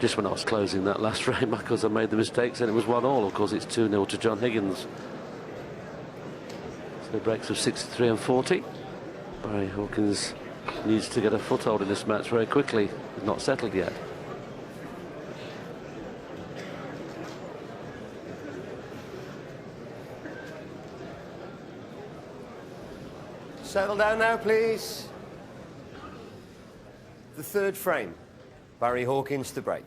Just when I was closing that last frame, because I made the mistakes, and it was 1-1. Of course, it's 2-0 to John Higgins. So breaks of 63 and 40. Barry Hawkins needs to get a foothold in this match very quickly. He's not settled yet. Settle down now, please. The third frame. Barry Hawkins to break.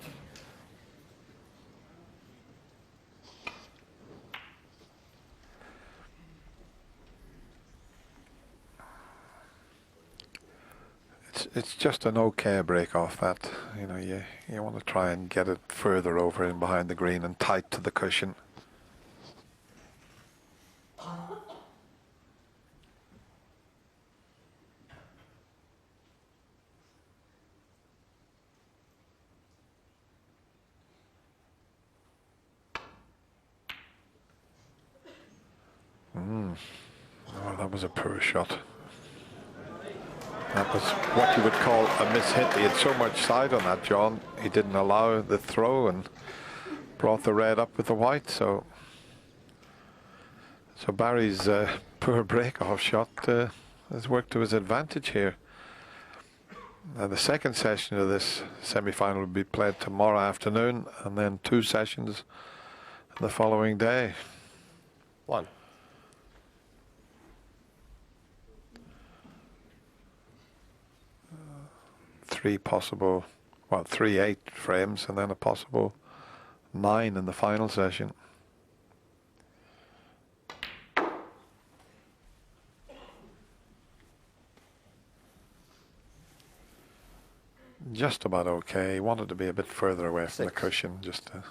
It's just an okay break off that. You know, you want to try and get it further over in behind the green and tight to the cushion. Oh, that was a poor shot. That was what you would call a mishit. He had so much side on that, John. He didn't allow the throw and brought the red up with the white. So Barry's poor break-off shot has worked to his advantage here. Now the second session of this semi-final will be played tomorrow afternoon, and then 2 sessions the following day. 1. 3 possible, well, 3 8 frames, and then a possible 9 in the final session. Just about okay. He wanted to be a bit further away from the cushion just to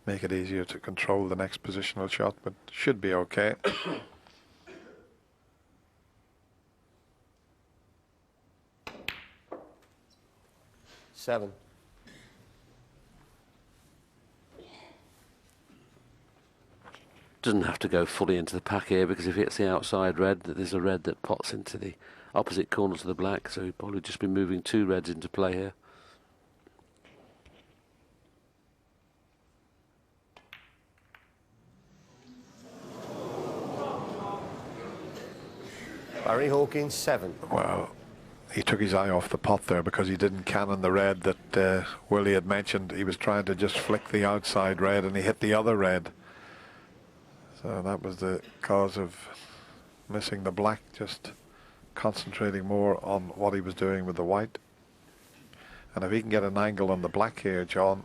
make it easier to control the next positional shot, but should be okay. 7. Doesn't have to go fully into the pack here, because if he hits the outside red, there's a red that pots into the opposite corner to the black, so he'd probably just be moving 2 reds into play here. Barry Hawkins 7. Well, he took his eye off the pot there because he didn't cannon the red that Willie had mentioned. He was trying to just flick the outside red and he hit the other red. So that was the cause of missing the black, just concentrating more on what he was doing with the white. And if he can get an angle on the black here, John,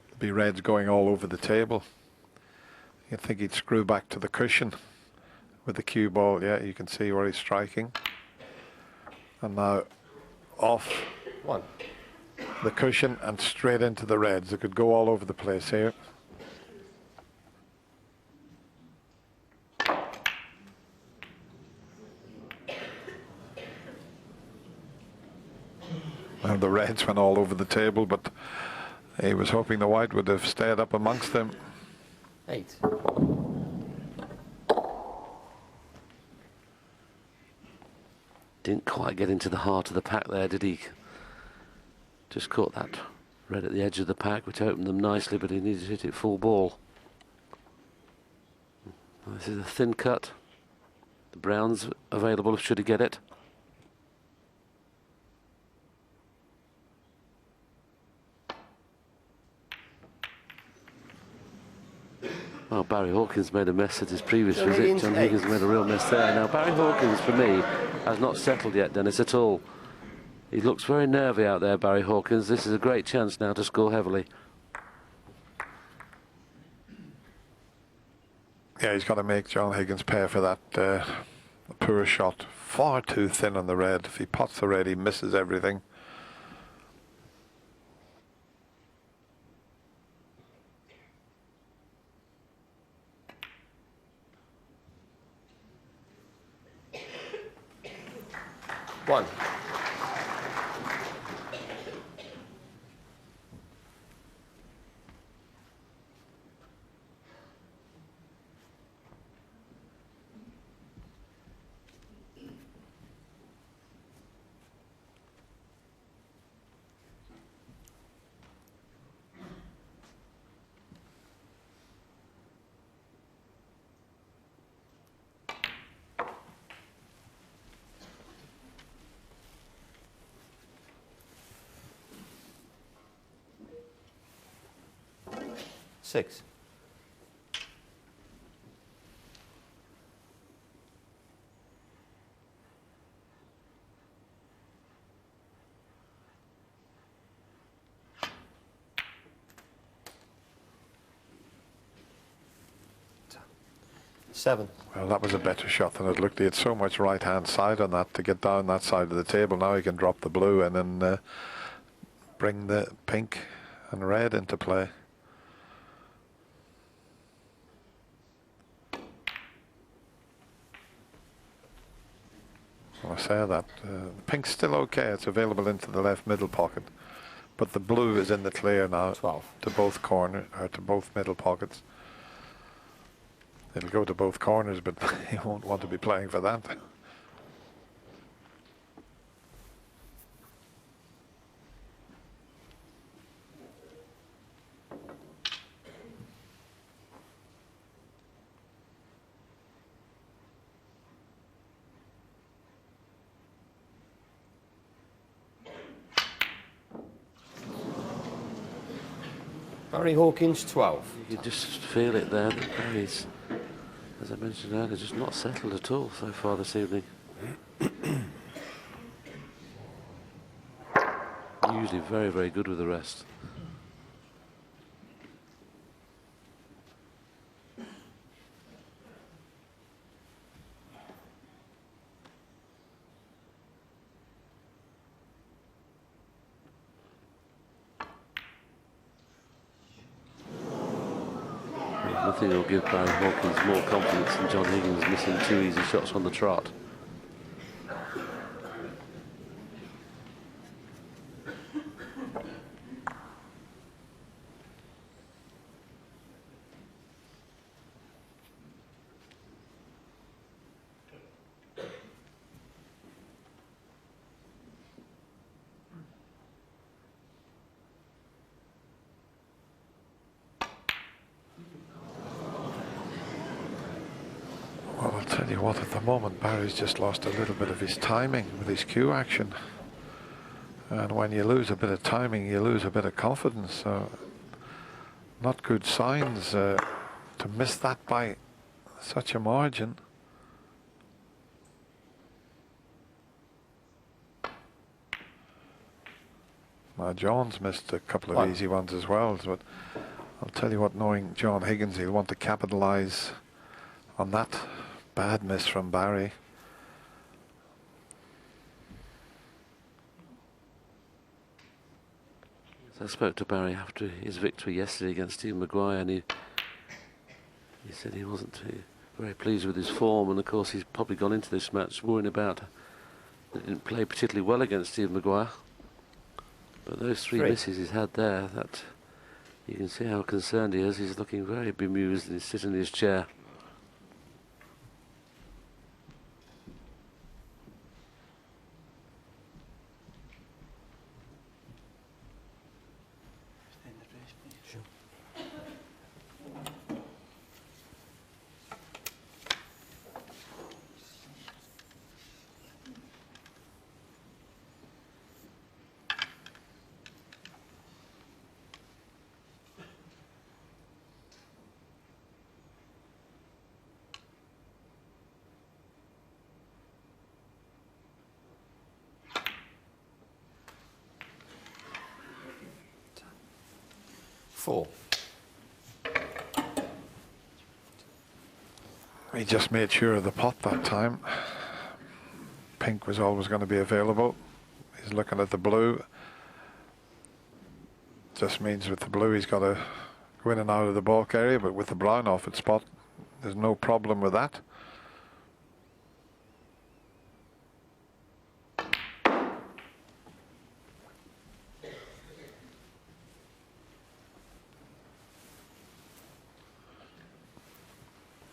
there'll be reds going all over the table. You'd think he'd screw back to the cushion with the cue ball. Yeah, you can see where he's striking. And now off 1. the cushion and straight into the reds. It could go all over the place here. And the reds went all over the table, but he was hoping the white would have stayed up amongst them. 8. Didn't quite get into the heart of the pack there, did he? Just caught that red at the edge of the pack, which opened them nicely, but he needed to hit it full ball. This is a thin cut. The brown's available should he get it. Well, Barry Hawkins made a mess at his previous visit. John Higgins made a real mess there. Now, Barry Hawkins, for me, has not settled yet, Dennis, at all. He looks very nervy out there, Barry Hawkins. This is a great chance now to score heavily. Yeah, he's got to make John Higgins pay for that poor shot. Far too thin on the red. If he pots the red, he misses everything. One. 6. Seven. Well, that was a better shot than it looked. He had so much right-hand side on that to get down that side of the table. Now he can drop the blue and then bring the pink and red into play. I say that pink's still okay. It's available into the left middle pocket, but the blue is in the clear now. 12. To both corner or to both middle pockets. It'll go to both corners, but he won't want to be playing for that. Barry Hawkins, 12. You can just feel it there. That Barry's, as I mentioned earlier, just not settled at all so far this evening. Usually very, very good with the rest. Nothing will give Barry Hawkins more confidence than John Higgins missing 2 easy shots on the trot. Well, I'll tell you what, at the moment Barry's just lost a little bit of his timing with his cue action. And when you lose a bit of timing, you lose a bit of confidence. So, not good signs to miss that by such a margin. Now, John's missed a couple of easy ones as well. But I'll tell you what, knowing John Higgins, he'll want to capitalise on that bad miss from Barry. I spoke to Barry after his victory yesterday against Steve Maguire, and he said he wasn't very pleased with his form, and of course he's probably gone into this match worrying about that he didn't play particularly well against Steve Maguire. But those three misses he's had there, that you can see how concerned he is. He's looking very bemused and he's sitting in his chair. He just made sure of the pot that time. Pink was always going to be available. He's looking at the blue. Just means with the blue he's got to go in and out of the balk area, but with the brown off its spot, there's no problem with that.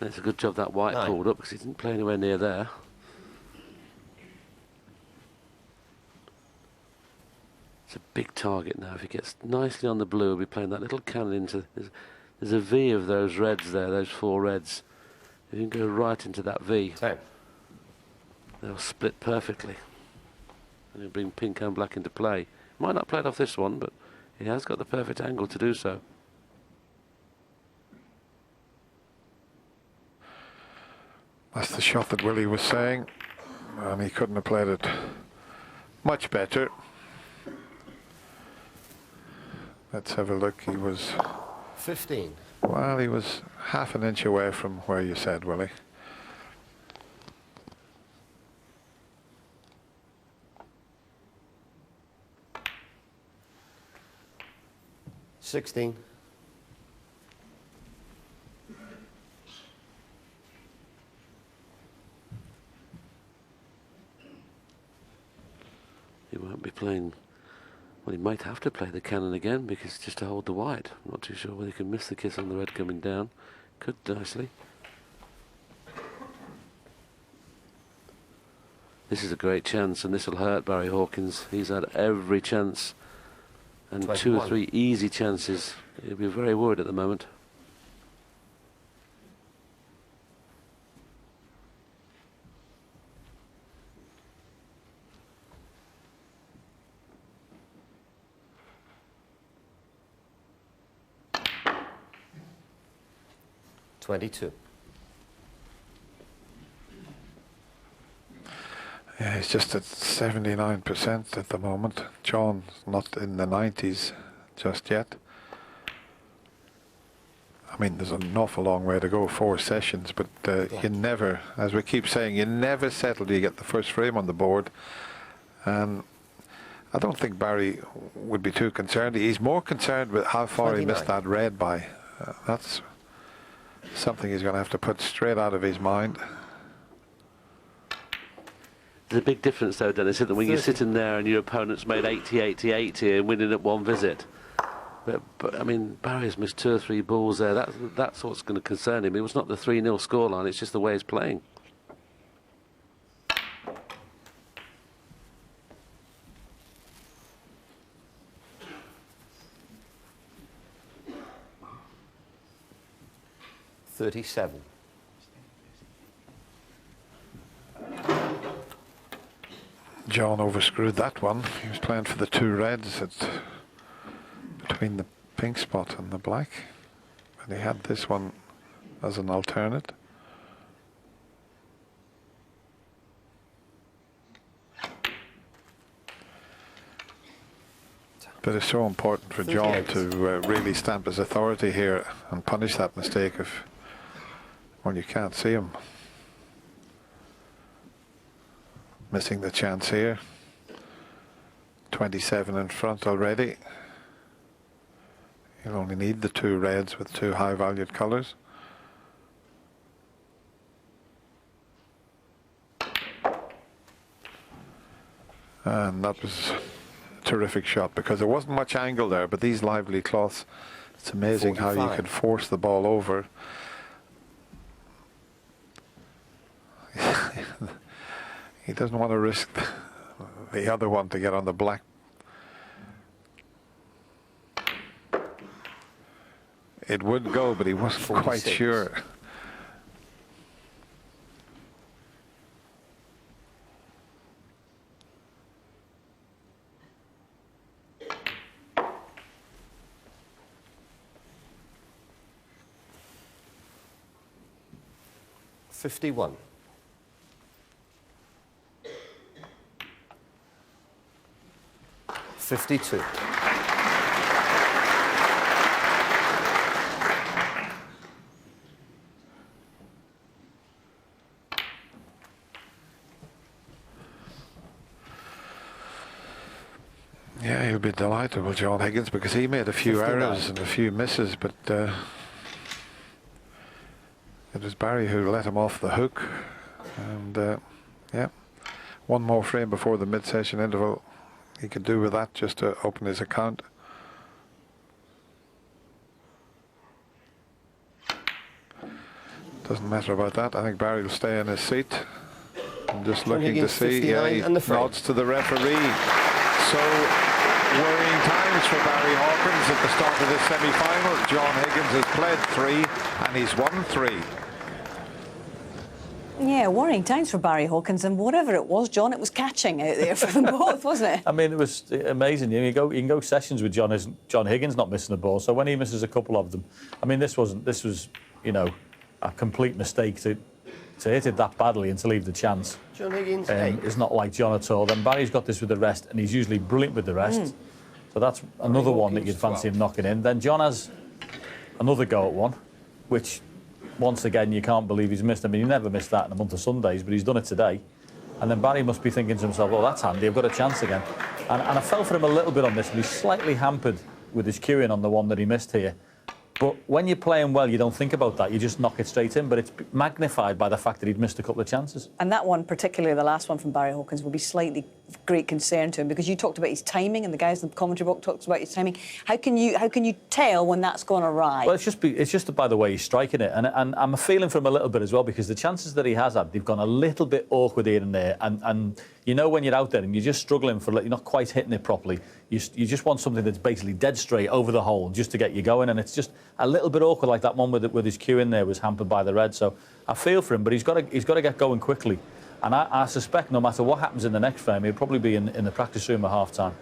It's a good job that white pulled up because he didn't play anywhere near there. It's a big target now. If he gets nicely on the blue, he'll be playing that little cannon into... There's a V of those reds there, those 4 reds. If you can go right into that V, 10. They'll split perfectly. And he'll bring pink and black into play. Might not play it off this one, but he has got the perfect angle to do so. That's the shot that Willie was saying, and he couldn't have played it much better. Let's have a look. He was 15. Well, he was half an inch away from where you said, Willie. $16. He won't be playing. Well, he might have to play the cannon again because just to hold the white. I'm not too sure whether he can miss the kiss on the red coming down. Could nicely. This is a great chance, and this will hurt Barry Hawkins. He's had every chance, and 21. 2 or 3 easy chances. He'll be very worried at the moment. $22. Yeah, he's just at 79% at the moment. John's not in the 90s just yet. I mean, there's an awful long way to go, 4 sessions, but you never, as we keep saying, you never settle till you get the first frame on the board. And I don't think Barry would be too concerned. He's more concerned with how far 29. he missed that red by. That's something he's going to have to put straight out of his mind. There's a big difference though, Dennis, isn't there, when you're sitting there and your opponent's made 80, 80, 80 and winning at one visit. But I mean, Barry's missed 2 or 3 balls there. That's what's going to concern him. It was not the 3-0 scoreline, it's just the way he's playing. $37. John overscrewed that one. He was playing for the 2 reds between the pink spot and the black. And he had this one as an alternate. But it's so important for John to really stamp his authority here and punish that mistake if, well, you can't see him missing the chance here. 27 in front already. You'll only need the 2 reds with 2 high valued colours. And that was a terrific shot because there wasn't much angle there, but these lively cloths, it's amazing 45. how you can force the ball over. He doesn't want to risk the other one to get on the black. It would go, but he wasn't 46. quite sure. $51. $52. Yeah, he'll be delighted with John Higgins because he made a few 59. errors and a few misses, but it was Barry who let him off the hook. And yeah, one more frame before the mid-session interval. He could do with that just to open his account. Doesn't matter about that. I think Barry will stay in his seat. I'm just looking to see. Yeah, he nods to the referee. So worrying times for Barry Hawkins at the start of this semi-final. John Higgins has played 3 and he's won 3. Yeah, worrying times for Barry Hawkins, and whatever it was, John, it was catching out there for them both, wasn't it? I mean, it was amazing. You can go sessions with John Higgins not missing the ball. So when he misses a couple of them, I mean, this was, you know, a complete mistake to to hit it that badly and to leave the chance John Higgins, 8. is not like John at all. Then Barry's got this with the rest, and he's usually brilliant with the rest. So that's another one that you'd fancy him knocking in. Then John has another go at one, which, once again, you can't believe he's missed. I mean, he never missed that in a month of Sundays, but he's done it today. And then Barry must be thinking to himself, well, that's handy, I've got a chance again. And I fell for him a little bit on this, and he's slightly hampered with his cueing on the one that he missed here. But when you're playing well, you don't think about that. You just knock it straight in. But it's magnified by the fact that he'd missed a couple of chances. And that one, particularly the last one from Barry Hawkins, will be slightly great concern to him, because you talked about his timing, and the guys in the commentary box talked about his timing. How can you tell when that's gone awry? Well, it's just by the way he's striking it, and I'm feeling for him a little bit as well, because the chances that he has had, they've gone a little bit awkward here and there, and you know when you're out there and you're just struggling for, you're not quite hitting it properly, you just want something that's basically dead straight over the hole just to get you going, and it's just a little bit awkward, like that one with his cue in there was hampered by the red. So I feel for him, but he's got to get going quickly. And I suspect no matter what happens in the next frame, he'll probably be in the practice room at half-time.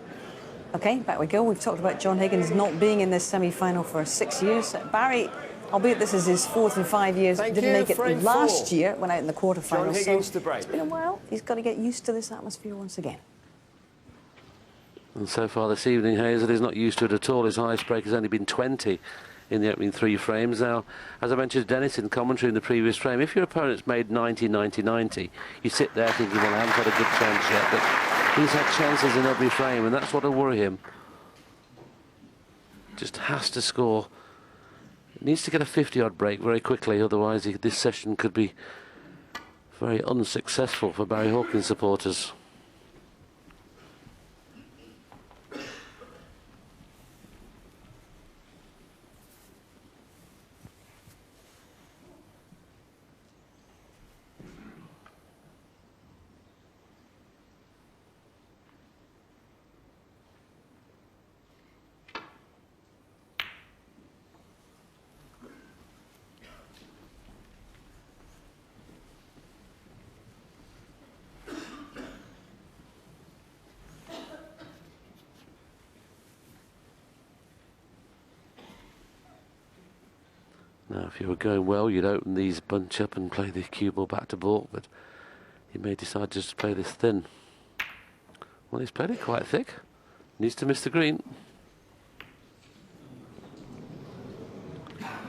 OK, back we go. We've talked about John Higgins not being in this semi-final for 6 years. Barry, albeit this is his 4th in 5 years, didn't make it last year, went out in the quarterfinals. John Higgins to break. It's been a while. He's got to get used to this atmosphere once again. And so far this evening, Hazel is not used to it at all. His highest break has only been 20 in the opening 3 frames. Now, as I mentioned to Dennis in commentary in the previous frame, if your opponent's made 90, 90, 90, you sit there thinking, well, I haven't had a good chance yet. But he's had chances in every frame, and that's what will worry him. Just has to score. Needs to get a 50-odd break very quickly, otherwise this session could be very unsuccessful for Barry Hawkins supporters. Now, if you were going well, you'd open these bunch up and play the cue ball back to baulk, but he may decide just to play this thin. Well, he's played it quite thick. Needs to miss the green.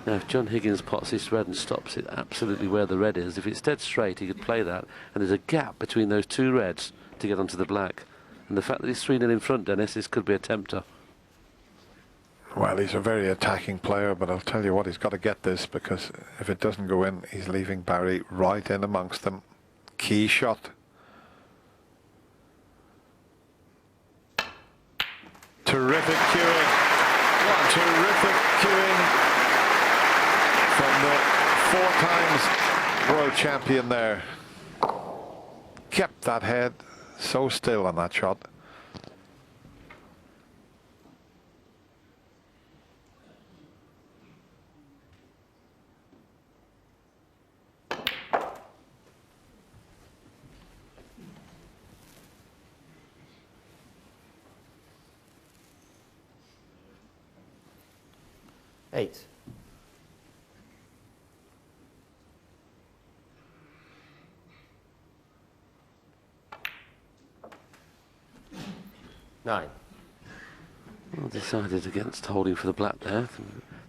Now, if John Higgins pots this red and stops it absolutely where the red is, if it's dead straight, he could play that, and there's a gap between those two reds to get onto the black. And the fact that he's 3-0 in front, Dennis, this could be a tempter. Well, he's a very attacking player, but I'll tell you what, he's got to get this, because if it doesn't go in, he's leaving Barry right in amongst them. Key shot. Terrific cueing. Terrific cueing from the 4 times world champion there. Kept that head so still on that shot. Eight. Nine. Well, decided against holding for the black there.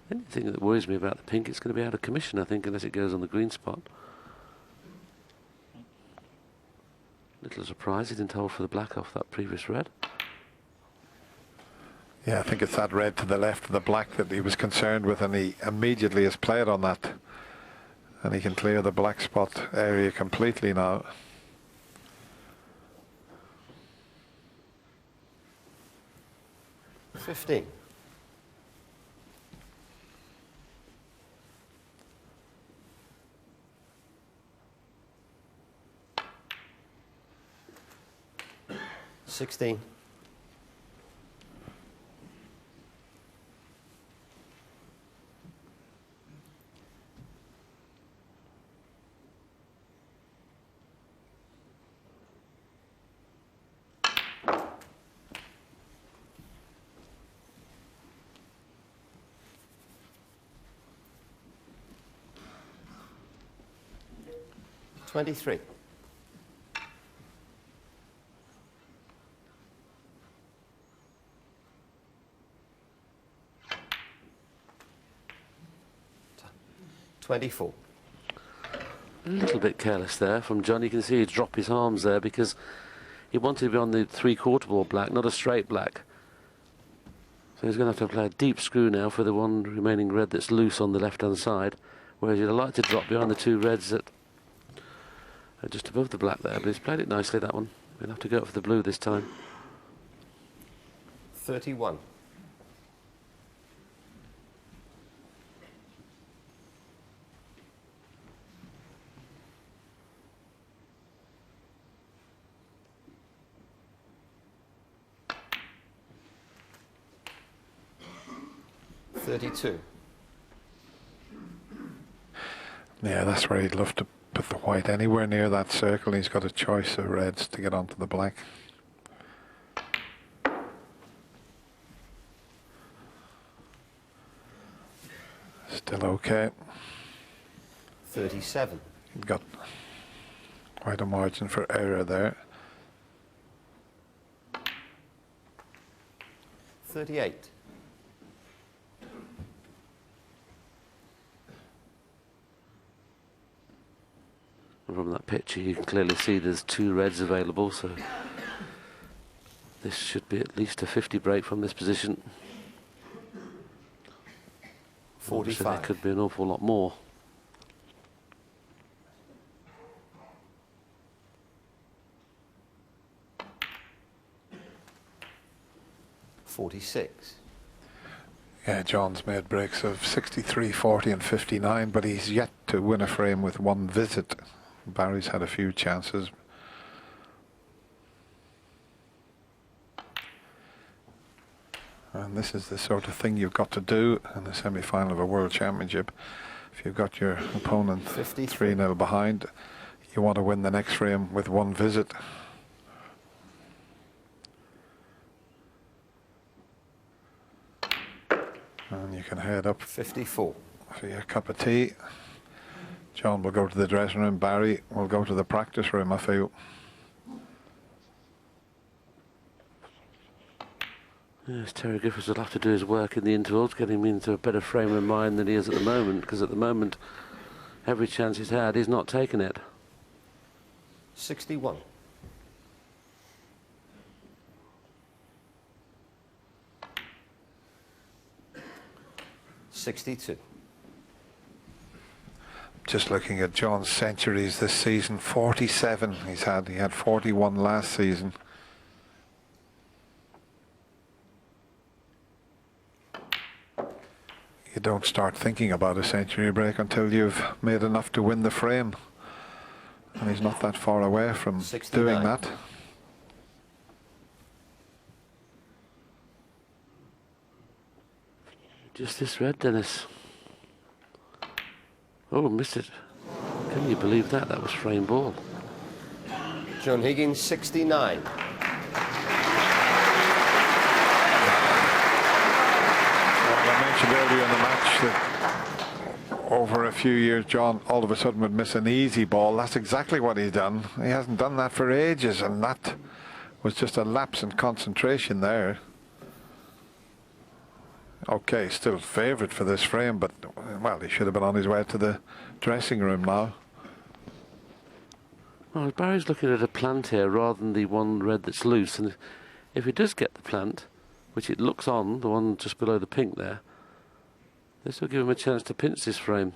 The only thing that worries me about the pink, it's going to be out of commission, I think, unless it goes on the green spot. Little surprise he didn't hold for the black off that previous red. Yeah, I think it's that red to the left of the black that he was concerned with, and he immediately has played on that. And he can clear the black spot area completely now. $15. $16. 23. $24. A little bit careless there from John. You can see he dropped his arms there because he wanted to be on the three-quarter ball black, not a straight black. So he's going to have to play a deep screw now for the one remaining red that's loose on the left-hand side, whereas you'd like to drop behind the two reds that are just above the black there, but he's played it nicely, that one. We'll have to go for the blue this time. 31. $32. Yeah, that's where he'd love to put the white anywhere near that circle. He's got a choice of reds to get onto the black. Still okay. 37. He's got quite a margin for error there. 38. From that picture you can clearly see there's two reds available, so this should be at least a 50 break from this position. 45. There could be an awful lot more. $46. Yeah, John's made breaks of 63, 40 and 59, but he's yet to win a frame with one visit. Barry's had a few chances. And this is the sort of thing you've got to do in the semi-final of a World Championship. If you've got your opponent 3-0 behind, you want to win the next frame with one visit. And you can head up 54. for your cup of tea. John will go to the dressing room. Barry will go to the practice room, I feel. Yes, Terry Griffiths will have to do his work in the intervals, get him into a better frame of mind than he is at the moment, because at the moment, every chance he's had, he's not taken it. 61. $62. Just looking at John's centuries this season, 47 he's had. He had 41 last season. You don't start thinking about a century break until you've made enough to win the frame. And he's not that far away from 69. doing that. Just this red, Dennis. Oh, missed it. Can you believe that? That was frame ball. John Higgins, 69. I mentioned earlier in the match that over a few years John all of a sudden would miss an easy ball. That's exactly what he's done. He hasn't done that for ages, and that was just a lapse in concentration there. Okay, still favourite for this frame, but well, he should have been on his way to the dressing room now. Well, Barry's looking at a plant here rather than the one red that's loose, and if he does get the plant, which it looks on, the one just below the pink there, this will give him a chance to pinch this frame.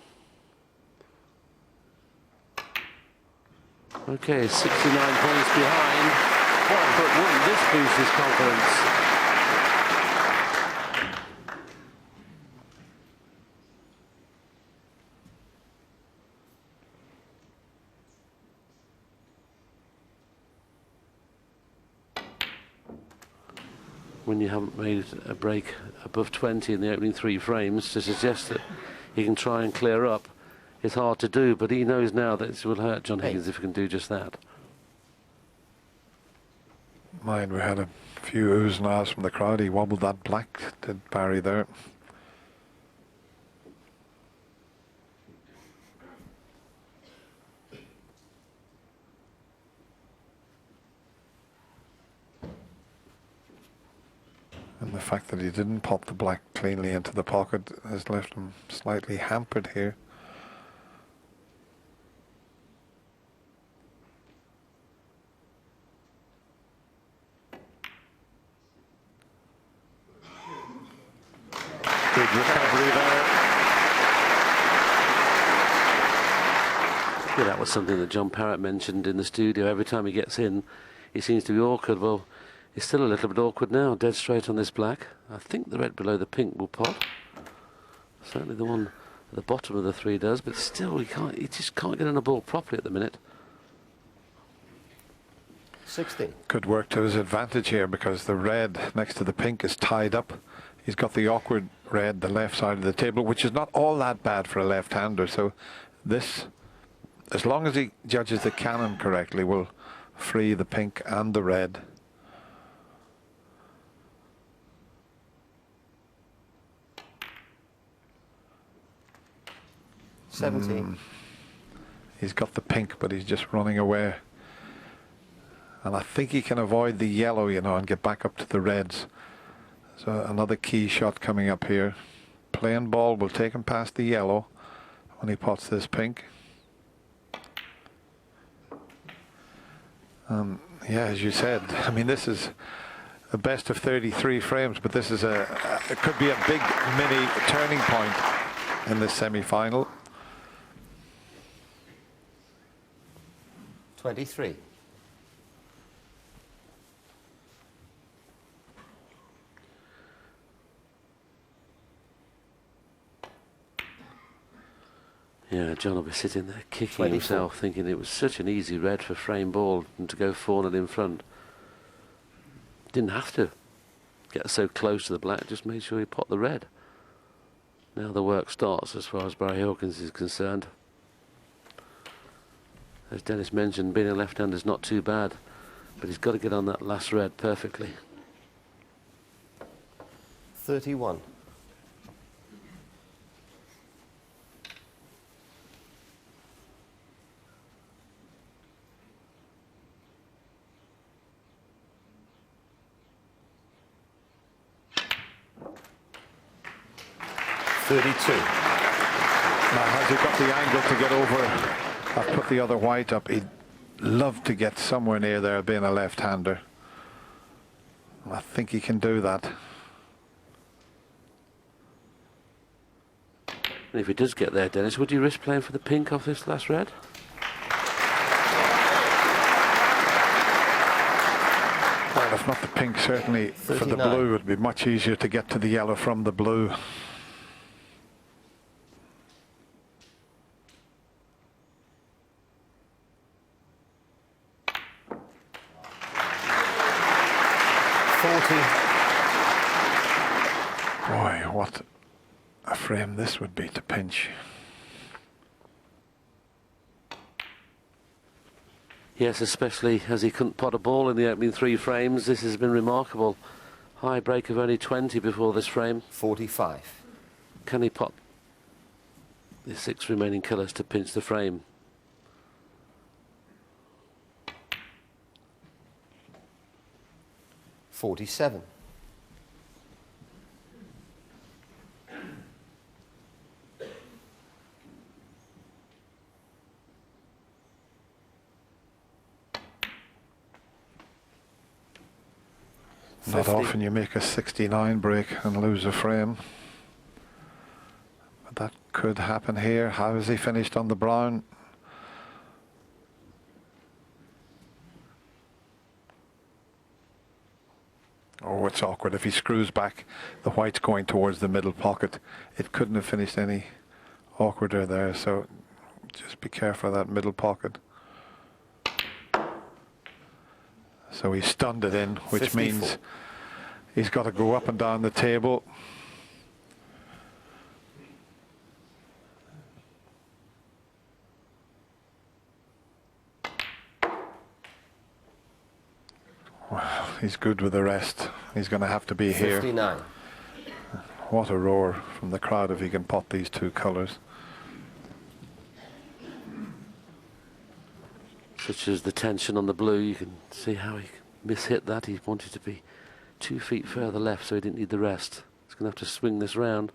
Okay, 69 points behind, but wouldn't this boost his confidence? When you haven't made a break above 20 in the opening three frames, to suggest that he can try and clear up is hard to do, but he knows now that it will hurt John Higgins if he can do just that. Mind, we had a few oohs and ahs from the crowd. He wobbled that black, did Barry there. The fact that he didn't pop the black cleanly into the pocket has left him slightly hampered here. Good recovery there. Yeah, that was something that John Parrott mentioned in the studio. Every time he gets in, he seems to be awkward. Well, he's still a little bit awkward now, dead straight on this black. I think the red below the pink will pot. Certainly the one at the bottom of the three does, but still he just can't get on the ball properly at the minute. 16. Could work to his advantage here because the red next to the pink is tied up. He's got the awkward red, the left side of the table, which is not all that bad for a left-hander. So this, as long as he judges the cannon correctly, will free the pink and the red. He's got the pink, but he's just running away. And I think he can avoid the yellow, you know, and get back up to the reds. So another key shot coming up here. Playing ball will take him past the yellow when he pots this pink. Yeah, as you said, I mean, this is a best of 33 frames, but this is it could be a big mini turning point in this semi-final. 23. Yeah, John will be sitting there kicking 24. himself, thinking it was such an easy red for frame ball and to go 4-0 in front. Didn't have to get so close to the black, just made sure he popped the red. Now the work starts as far as Barry Hawkins is concerned. As Dennis mentioned, being a left-hander is not too bad, but he's got to get on that last red perfectly. 31. Now has he got the angle to get over? I've put the other white up. He'd love to get somewhere near there being a left-hander. I think he can do that. And if he does get there, Dennis, would you risk playing for the pink off this last red? Well, if not the pink, certainly 39. for the blue, it would be much easier to get to the yellow from the blue. Boy, what a frame this would be to pinch. Yes, especially as he couldn't pot a ball in the opening three frames. This has been remarkable. High break of only 20 before this frame. 45. Can he pot the 6 remaining colours to pinch the frame? $47. Not often you make a 69 break and lose a frame. But that could happen here. How has he finished on the brown? Oh, it's awkward. If he screws back, the white's going towards the middle pocket. It couldn't have finished any awkwarder there, so just be careful of that middle pocket. So he stunned it in, which 54. means he's got to go up and down the table. Well, he's good with the rest. He's going to have to be here. 59. What a roar from the crowd if he can pot these two colours. Such as the tension on the blue, you can see how he mishit that. He wanted to be 2 feet further left, so he didn't need the rest. He's going to have to swing this round.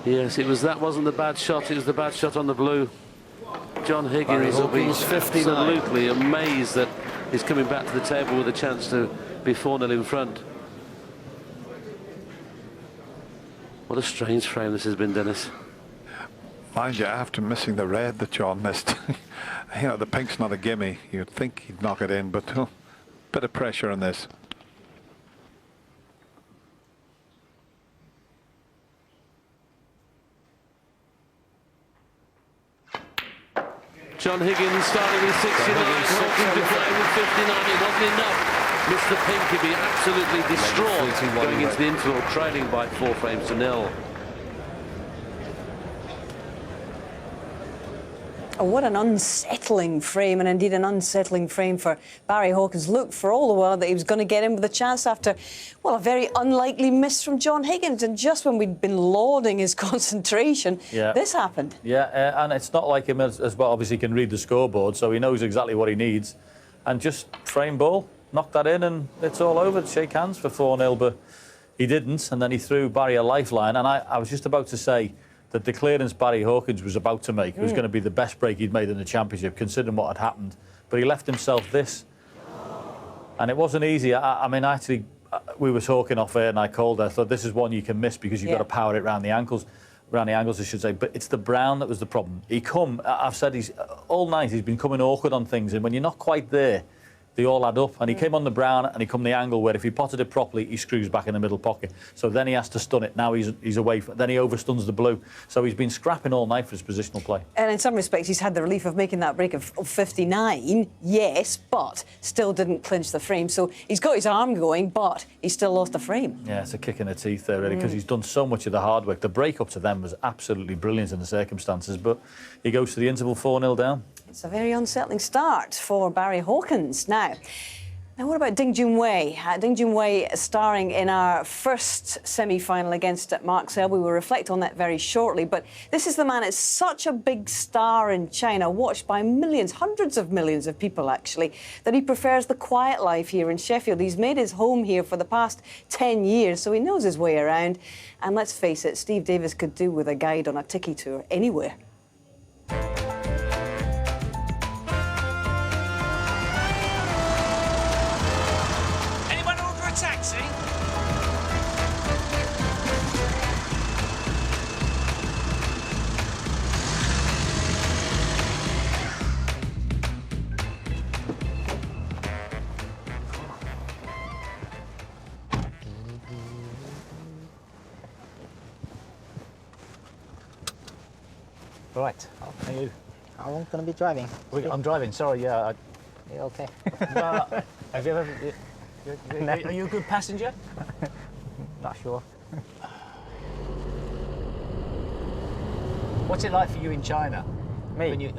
Yes, it was. That wasn't the bad shot. It was the bad shot on the blue. John Higgins will be absolutely amazed that he's coming back to the table with a chance to be 4-0 in front. What a strange frame this has been, Dennis. Mind you, after missing the red that John missed, you know, the pink's not a gimme. You'd think he'd knock it in, but bit of pressure on this. John Higgins starting with 69, Hawkins declaring with 59. It wasn't enough. Mr. Pink would be absolutely distraught going into the interval, trailing by 4 frames to 0. Oh, what an unsettling frame, and indeed an unsettling frame for Barry Hawkins. Look, for all the while that he was going to get in with a chance after, well, a very unlikely miss from John Higgins. And just when we'd been lauding his concentration, this happened. Yeah, and it's not like him as well. Obviously, he can read the scoreboard, so he knows exactly what he needs. And just frame ball, knock that in, and it's all over. Shake hands for 4-0, but he didn't. And then he threw Barry a lifeline. And I was just about to say that the clearance Barry Hawkins was about to make was going to be the best break he'd made in the championship, considering what had happened. But he left himself this, and it wasn't easy. I mean, actually, we were talking off air, and I called her. I thought, this is one you can miss because you've got to power it round the ankles. Around the angles, I should say. But it's the brown that was the problem. I've said he's all night he's been coming awkward on things, and when you're not quite there, they all add up. And he came on the brown, and he come the angle where if he potted it properly, he screws back in the middle pocket. So then he has to stun it. Now he's away. Then he overstuns the blue. So he's been scrapping all night for his positional play. And in some respects, he's had the relief of making that break of 59, yes, but still didn't clinch the frame. So he's got his arm going, but he still lost the frame. Yeah, it's a kick in the teeth there, really, because he's done so much of the hard work. The break up to them was absolutely brilliant in the circumstances, but he goes to the interval 4-0 down. It's a very unsettling start for Barry Hawkins. Now what about Ding Junhui? Ding Junhui starring in our first semi-final against Mark Selby. We'll reflect on that very shortly. But this is the man that's such a big star in China, watched by millions, hundreds of millions of people, actually, that he prefers the quiet life here in Sheffield. He's made his home here for the past 10 years, so he knows his way around. And let's face it, Steve Davis could do with a guide on a tiki tour anywhere. Taxi. Right. How are you? I'm going to be driving. I'm driving. Sorry. Yeah. Yeah, okay. Have you ever? Are you a good passenger? Not sure. What's it like for you in China? Me? When you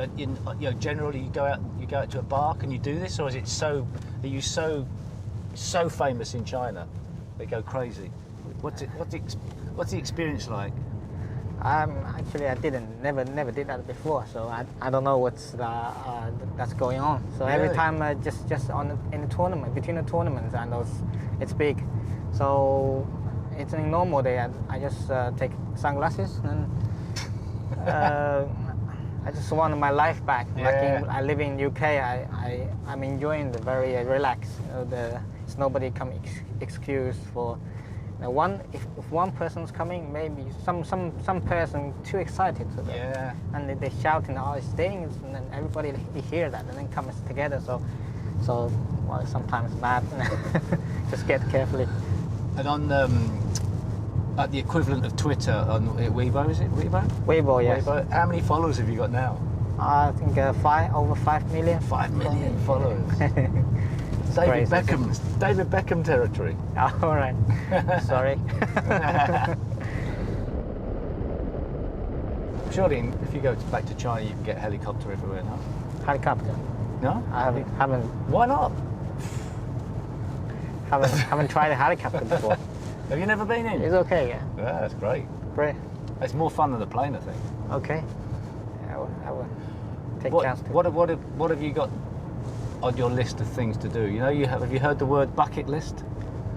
generally you go out to a bar. Can you do this, or is it so? Are you so famous in China? They go crazy. What's the experience like? Actually, I never did that before, so I don't know what's that's going on. So Really? every time just in the tournament, between the tournaments and those, it's big. So it's a normal day. I just take sunglasses and I just want my life back. Yeah. Like I live in UK. I'm enjoying the very relaxed. It's nobody come excuse for. If one person's coming, maybe some person too excited, so and they shouting, "Oh, it's staying," and then everybody hear that, and then comes together. So well, sometimes bad. Just get carefully. And on the equivalent of Twitter on Weibo, is it Weibo? Weibo, yes. Weibo. How many followers have you got now? I think over 5 million. 5 million followers. David Beckham territory. Oh, all right. Sorry. Surely, if you go back to China, you can get a helicopter everywhere now. Helicopter? No? I haven't. Why not? Haven't tried a helicopter before. Have you never been in? It's okay, yeah. Yeah, that's great. Great. It's more fun than the plane, I think. Okay. I will take chance to. What have you got on your list of things to do? You know, have you heard the word bucket list?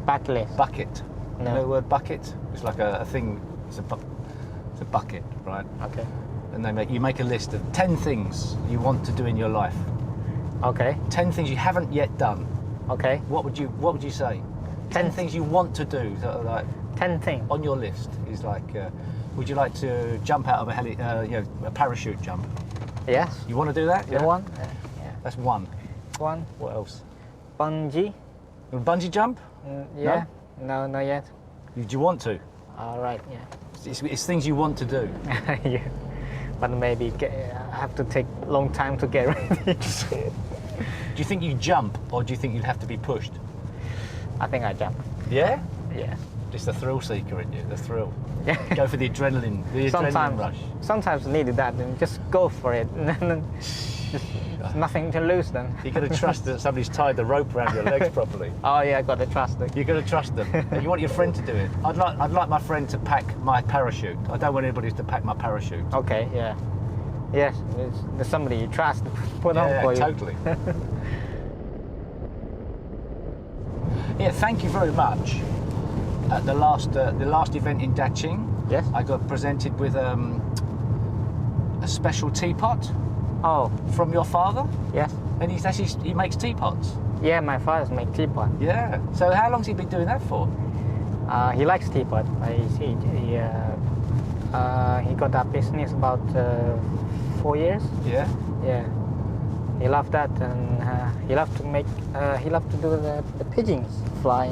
Bucket list. Bucket. No. You know the word bucket? It's like a thing. It's a bucket, right? Okay. And you make a list of 10 things you want to do in your life. Okay. 10 things you haven't yet done. Okay. What would you say? 10 things you want to do. So like 10 things. on your list is like, would you like to jump out of a parachute jump? Yes. You want to do that? You want? Yeah. That's one. One. What else? Bungee. You bungee jump? Yeah. No, not yet. Do you want to? All right. Yeah. It's things you want to do. Yeah. But maybe I have to take a long time to get ready. Do you think you jump, or do you think you'd have to be pushed? I think I jump. Yeah? Yeah. Just the thrill seeker in you, the thrill. Yeah. Go for the adrenaline rush. Sometimes needed that, and just go for it. And then there's nothing to lose then. You got to trust that somebody's tied the rope around your legs properly. Oh yeah, I got to trust it. You got to trust them. And you want your friend to do it. I'd like my friend to pack my parachute. I don't want anybody to pack my parachute. Okay, yeah. Yes, there's somebody you trust to put on for you. Totally. Yeah, thank you very much. At the last event in Daching, Yes. I got presented with a special teapot Oh, from your father, yes. and he makes teapots. Yeah, my father make teapot. Yeah. So how long's he been doing that for? He likes teapot. He got that business about 4 years. Yeah. Yeah. He loved that, and he loved to make. He loved to do the pigeons fly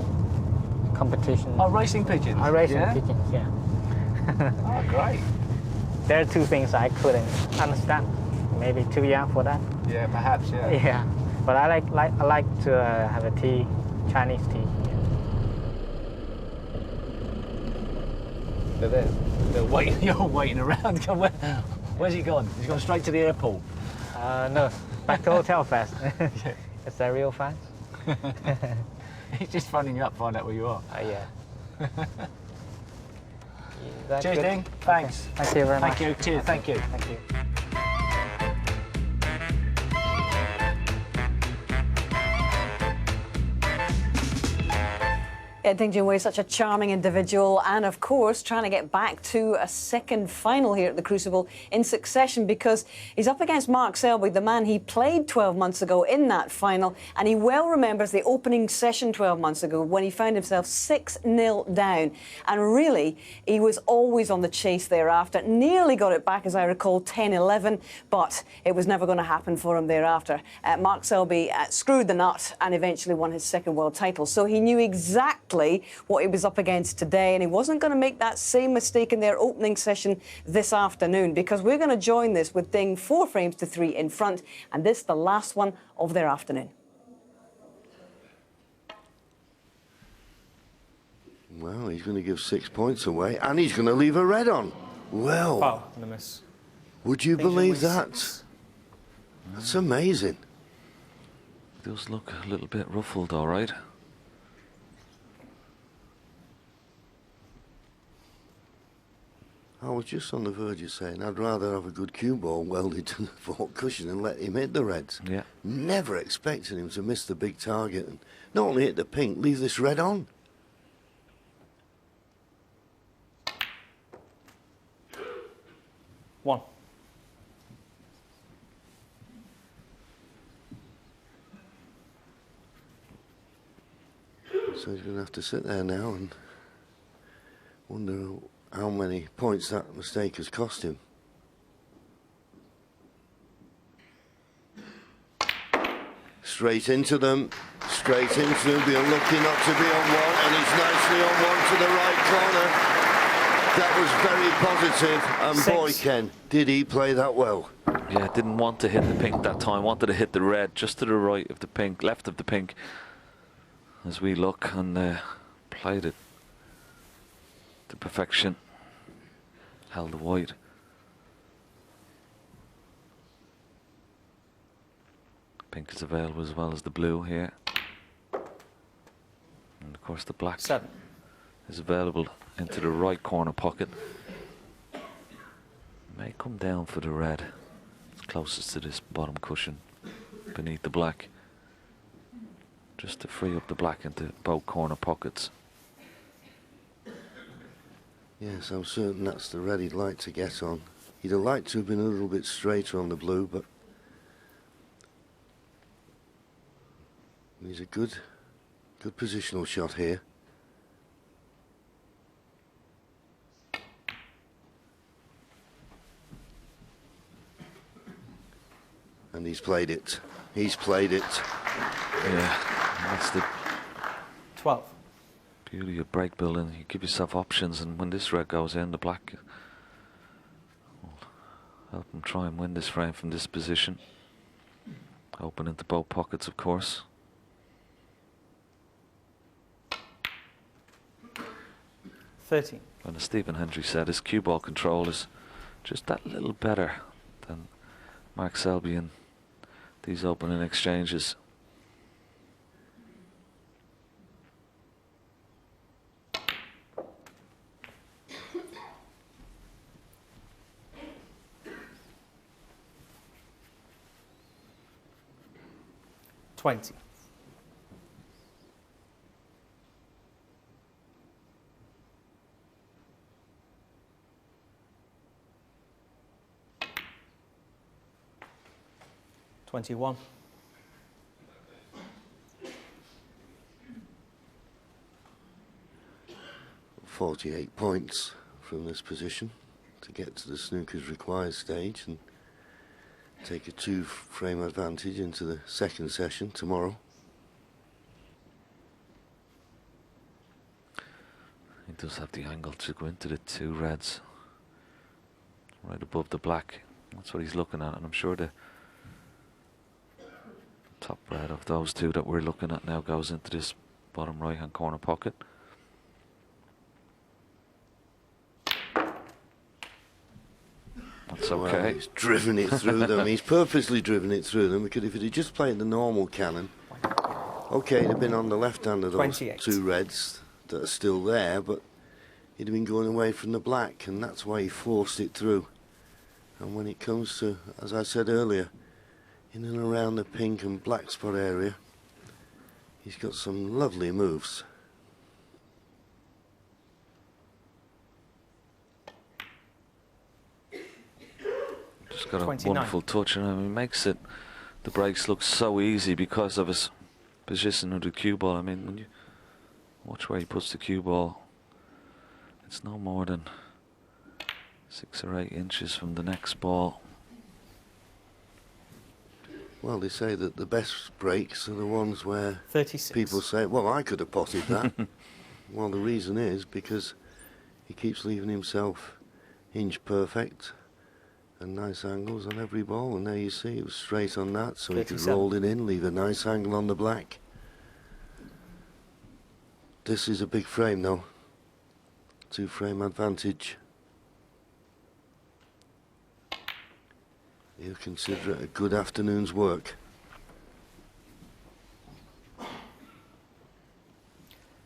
competition. Oh, racing pigeons. Racing yeah? pigeons. Yeah. Oh, great. There are two things I couldn't understand. Maybe too young for that. Yeah, perhaps. Yeah. Yeah. But I like to have a tea, Chinese tea. They're waiting. You're waiting around. Where's he gone? He's gone straight to the airport. No, back to hotel first. Is that real fast? He's just phoning you up, find out where you are. Yeah. Is that Cheers, good? Ding. Thanks. Okay. Thank you very much. Thank you. Cheers. Thank you. Thank you. Ding Junhui is such a charming individual, and of course trying to get back to a second final here at the Crucible in succession, because he's up against Mark Selby, the man he played 12 months ago in that final, and he well remembers the opening session 12 months ago when he found himself 6-0 down, and really he was always on the chase thereafter. Nearly got it back, as I recall, 10-11, but it was never going to happen for him thereafter. Mark Selby screwed the nut and eventually won his second world title, so he knew exactly what he was up against today, and he wasn't going to make that same mistake in their opening session this afternoon, because we're going to join this with Ding 4 frames to 3 in front, and this the last one of their afternoon. Well, he's going to give 6 points away, and he's going to leave a red on. Well, Foul and a miss. would you believe that? That's amazing. Does look a little bit ruffled, all right. I was just on the verge of saying I'd rather have a good cue ball welded to the fork cushion and let him hit the reds. Yeah. Never expecting him to miss the big target and not only hit the pink, leave this red on. One. So he's going to have to sit there now and wonder how many points that mistake has cost him. Straight into them, straight into them. Be unlucky not to be on one, and he's nicely on one to the right corner. That was very positive, and boy, Ken, did he play that well. Yeah, didn't want to hit the pink that time, wanted to hit the red just to the right of the pink, left of the pink, as we look, and played it to perfection. Held the white. Pink is available as well as the blue here. And of course the black 7. is available into the right corner pocket. May come down for the red. It's closest to this bottom cushion beneath the black. Just to free up the black into both corner pockets. Yes, I'm certain that's the red he'd like to get on. He'd have liked to have been a little bit straighter on the blue, but he's a good positional shot here. And he's played it. He's played it. Yeah, that's the 12. beauty of break building. You give yourself options, and when this red goes in, the black will help him try and win this frame from this position. Open into both pockets, of course. $13. And as Stephen Hendry said, his cue ball control is just that little better than Mark Selby in these opening exchanges. $20. $21. 48 points from this position to get to the snooker's required stage and take a 2-frame advantage into the second session tomorrow. He does have the angle to go into the 2 reds right above the black. That's what he's looking at, and I'm sure the top red of those 2 that we're looking at now goes into this bottom right hand corner pocket. That's okay. Well, he's driven it through them. He's purposely driven it through them, because if he'd just played the normal cannon, okay, he'd have been on the left hand of those 28. 2 reds that are still there, but he'd have been going away from the black, and that's why he forced it through. And when it comes to, as I said earlier, in and around the pink and black spot area, he's got some lovely moves. Just got a 29. wonderful touch, and he makes it, the breaks look so easy because of his position of the cue ball. I mean, when you watch where he puts the cue ball, it's no more than 6 or 8 inches from the next ball. Well, they say that the best breaks are the ones where 36. people say, well, I could have potted that. Well, the reason is because he keeps leaving himself hinge perfect and nice angles on every ball, and there you see it was straight on that, so 37. he could roll it in, leave a nice angle on the black. This is a big frame though. 2-frame advantage. He'll consider it a good afternoon's work.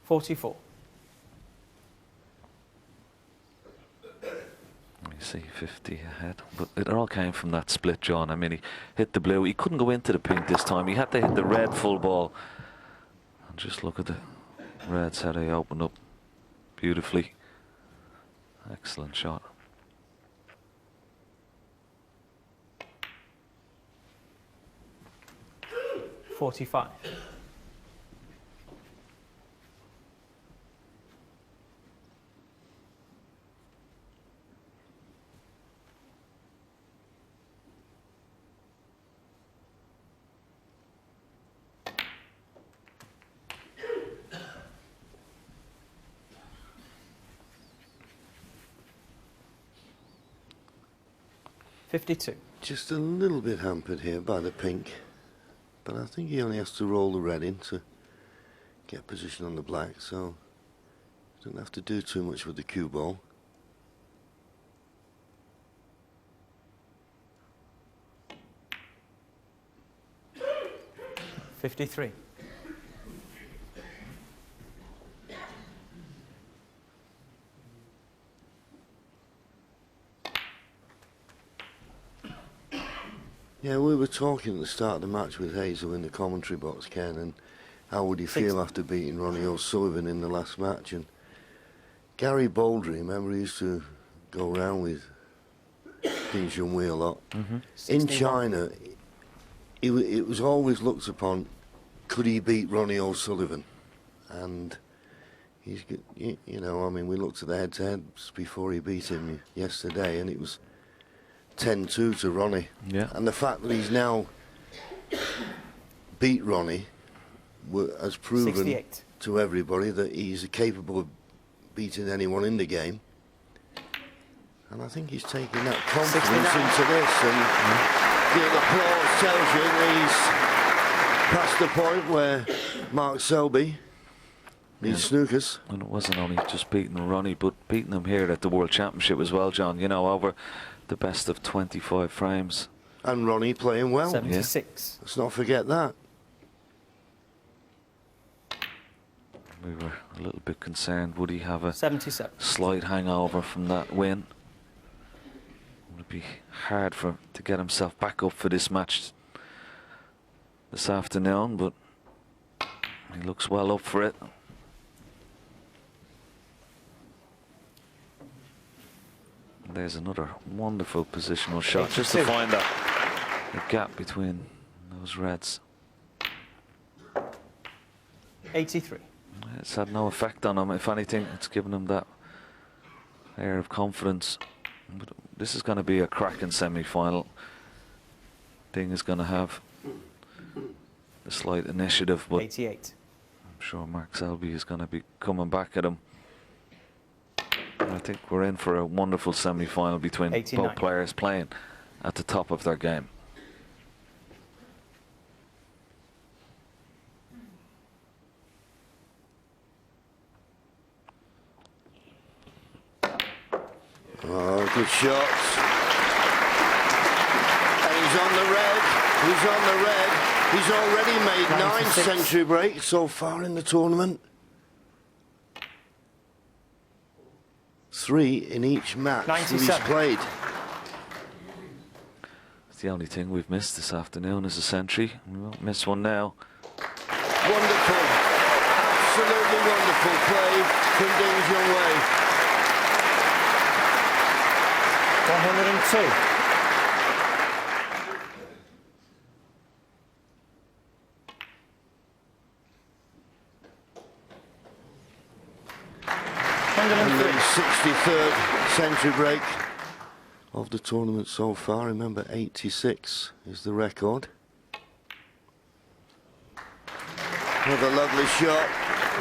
44. You see 50 ahead, but it all came from that split, John. I mean, he hit the blue. He couldn't go into the pink this time. He had to hit the red full ball. And just look at the reds, how they opened up beautifully. Excellent shot. $45. $52. Just a little bit hampered here by the pink, but I think he only has to roll the red in to get position on the black, so he doesn't have to do too much with the cue ball. $53. Yeah, we were talking at the start of the match with Hazel in the commentary box, Ken, and how would he feel after beating Ronnie O'Sullivan in the last match? And Gary Baldry, remember, he used to go around with Ding Junhui a lot. In China, it was always looked upon, could he beat Ronnie O'Sullivan? And he's, you know, I mean, we looked at the head-to-heads before he beat him yesterday, and it was 10-2 to Ronnie. Yeah. And the fact that he's now beat Ronnie has proven 68. to everybody that he's capable of beating anyone in the game. And I think he's taking that confidence 69. into this, and the applause tells you that he's past the point where Mark Selby needs snookers. And it wasn't only just beating Ronnie, but beating him here at the World Championship as well, John. You know, over the best of 25 frames. And Ronnie playing well. 76. Let's not forget that. We were a little bit concerned. Would he have a 77. slight hangover from that win? Would it be hard for him to get himself back up for this match this afternoon? But he looks well up for it. There's another wonderful positional shot, just to find that gap between those reds. 83. It's had no effect on him. If anything, it's given him that air of confidence. But this is going to be a cracking semi-final. Ding is going to have the slight initiative, but 88. I'm sure Mark Selby is going to be coming back at him. I think we're in for a wonderful semi-final between 89. both players playing at the top of their game. Oh, good shots. And he's on the red. He's on the red. He's already made 9 century breaks so far in the tournament. 3 in each match that he's 97. played. It's the only thing we've missed this afternoon is a century. We won't miss one now. Wonderful. Absolutely wonderful play from Ding Junhui. 102. And the 63rd century break of the tournament so far. Remember, 86 is the record. Another lovely shot.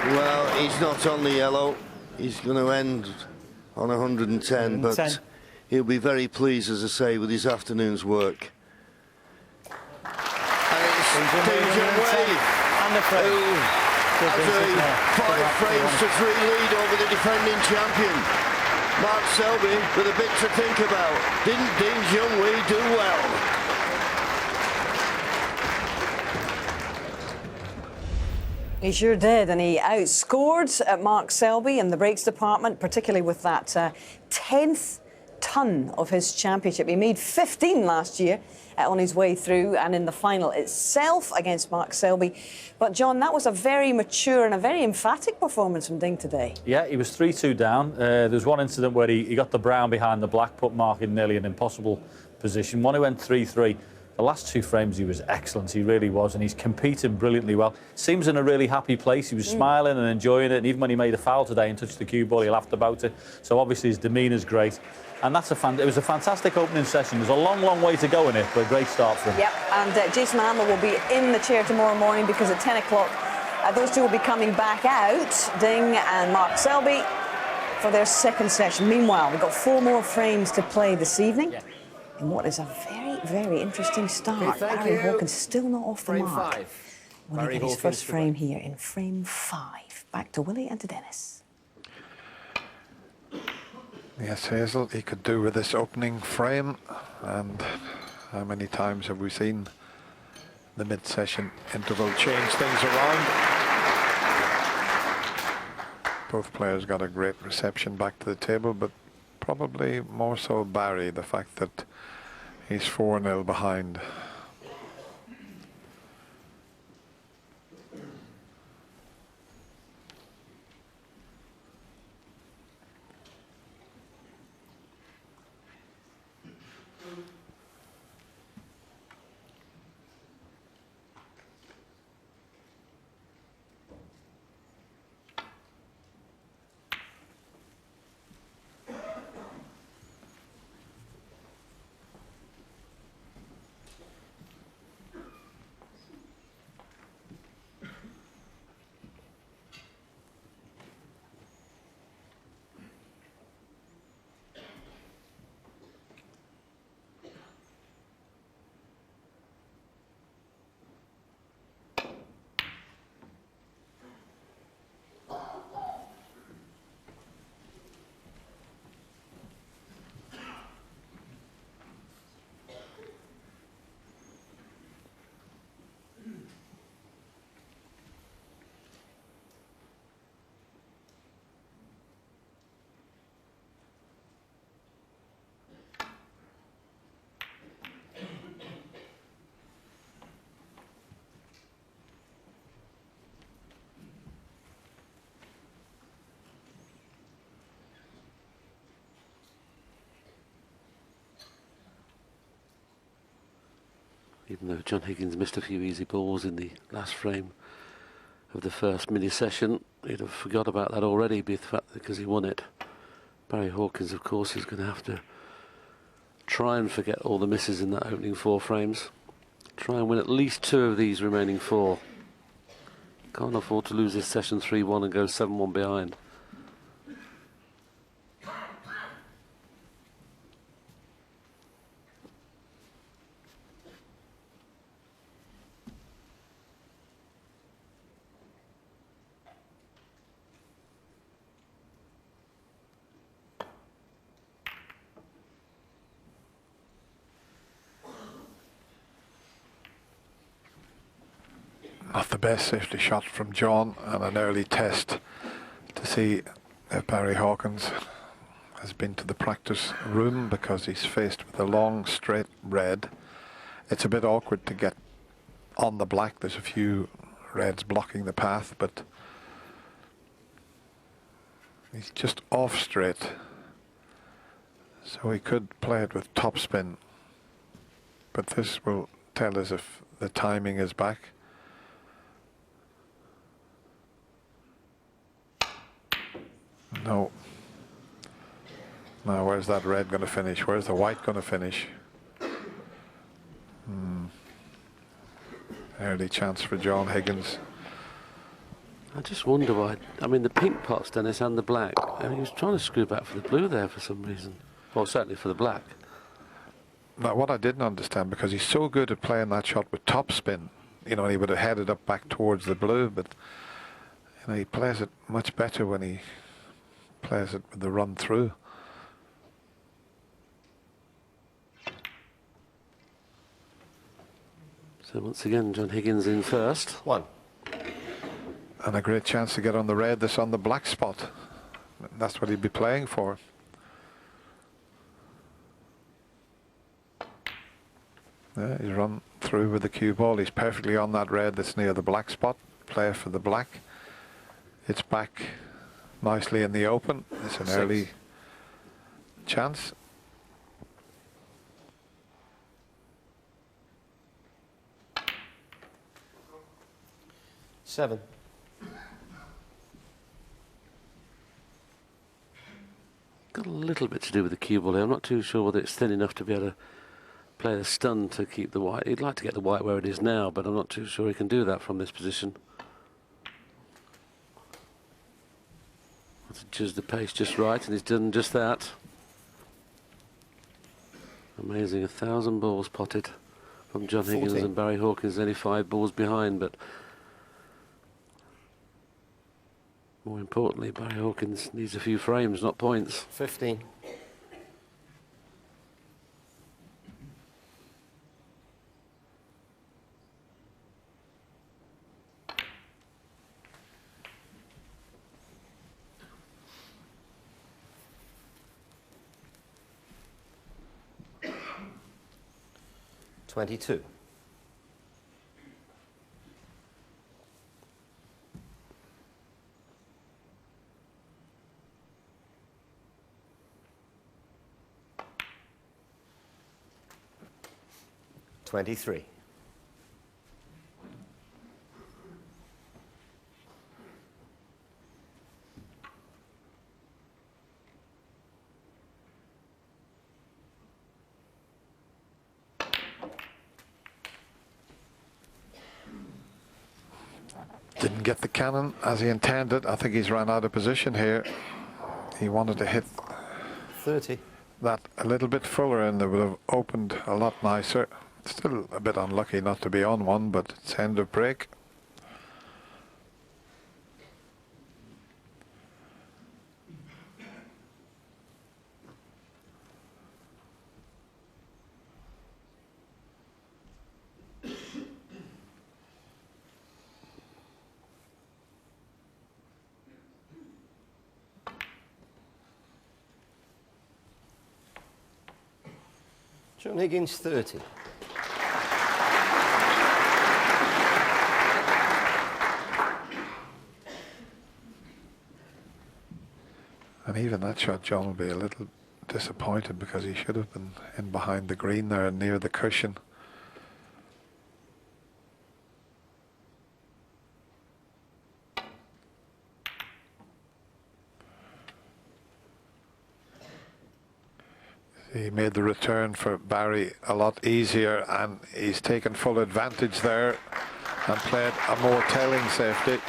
Well, he's not on the yellow. He's going to end on 110, but he'll be very pleased, as I say, with his afternoon's work. And it's Ding Junhui, who has a 5 frames to 3 lead over the defending champion. Mark Selby with a bit to think about. Didn't Ding Junhui do well? He sure did, and he outscored Mark Selby in the breaks department, particularly with that 10th ton of his championship. He made 15 last year on his way through, and in the final itself against Mark Selby. But John, that was a very mature and a very emphatic performance from Ding today. Yeah, he was 3-2 down. There was one incident where he got the brown behind the black, put Mark in nearly an impossible position. One who went 3-3. The last 2 frames he was excellent, he really was, and he's competing brilliantly well. Seems in a really happy place. He was smiling and enjoying it, and even when he made a foul today and touched the cue ball, he laughed about it. So obviously his demeanour's great. And that's it was a fantastic opening session. There's a long, long way to go in it, but a great start for him. Yep, and Jason Hammer will be in the chair tomorrow morning because at 10 o'clock those two will be coming back out, Ding and Mark Selby, for their second session. Meanwhile, we've got 4 more frames to play this evening. Yeah. And what is a very, very interesting start. Okay, Barry Hawkins still not off the Frame mark. 5. Will he get his first frame here in frame 5? Back to Willie and to Dennis. Yes, Hazel, he could do with this opening frame. And how many times have we seen the mid-session interval change things around? Both players got a great reception back to the table, but probably more so Barry, the fact that he's 4-0 behind Even though John Higgins missed a few easy balls in the last frame of the first mini session, he'd have forgot about that already because he won it. Barry Hawkins, of course, is going to have to try and forget all the misses in that opening 4 frames. Try and win at least 2 of these remaining 4. Can't afford to lose this session 3-1 and go 7-1 behind. Not the best safety shot from John, and an early test to see if Barry Hawkins has been to the practice room, because he's faced with a long straight red. It's a bit awkward to get on the black. There's a few reds blocking the path, but he's just off straight, so he could play it with topspin, but this will tell us if the timing is back. No. Now, where's that red going to finish? Where's the white going to finish? Early chance for John Higgins. I just wonder why. I mean, the pink pots, Dennis, and the black. And he was trying to screw back for the blue there for some reason. Well, certainly for the black. Now, what I didn't understand, because he's so good at playing that shot with topspin, you know, and he would have headed up back towards the blue, but you know, he plays it much better when he plays it with the run through. So once again, John Higgins in first. 1. And a great chance to get on the red that's on the black spot. That's what he'd be playing for. Yeah, he's run through with the cue ball. He's perfectly on that red that's near the black spot. Play for the black. It's back nicely in the open. It's an 6. early chance. Seven. Got a little bit to do with the cue ball here. I'm not too sure whether it's thin enough to be able to play the stun to keep the white. He'd like to get the white where it is now, but I'm not too sure he can do that from this position. To judge the pace just right, and he's done just that. Amazing, 1,000 balls potted from John Higgins 14. and Barry Hawkins, only 5 balls behind, but more importantly, Barry Hawkins needs a few frames, not points. 15. $22. $23. Didn't get the cannon as he intended. I think he's run out of position here. He wanted to hit 30. that a little bit fuller and it would have opened a lot nicer. Still a bit unlucky not to be on one, but it's end of break. John Higgins, 30. And even that shot, John will be a little disappointed, because he should have been in behind the green there and near the cushion. He made the return for Barry a lot easier, and he's taken full advantage there and played a more telling safety.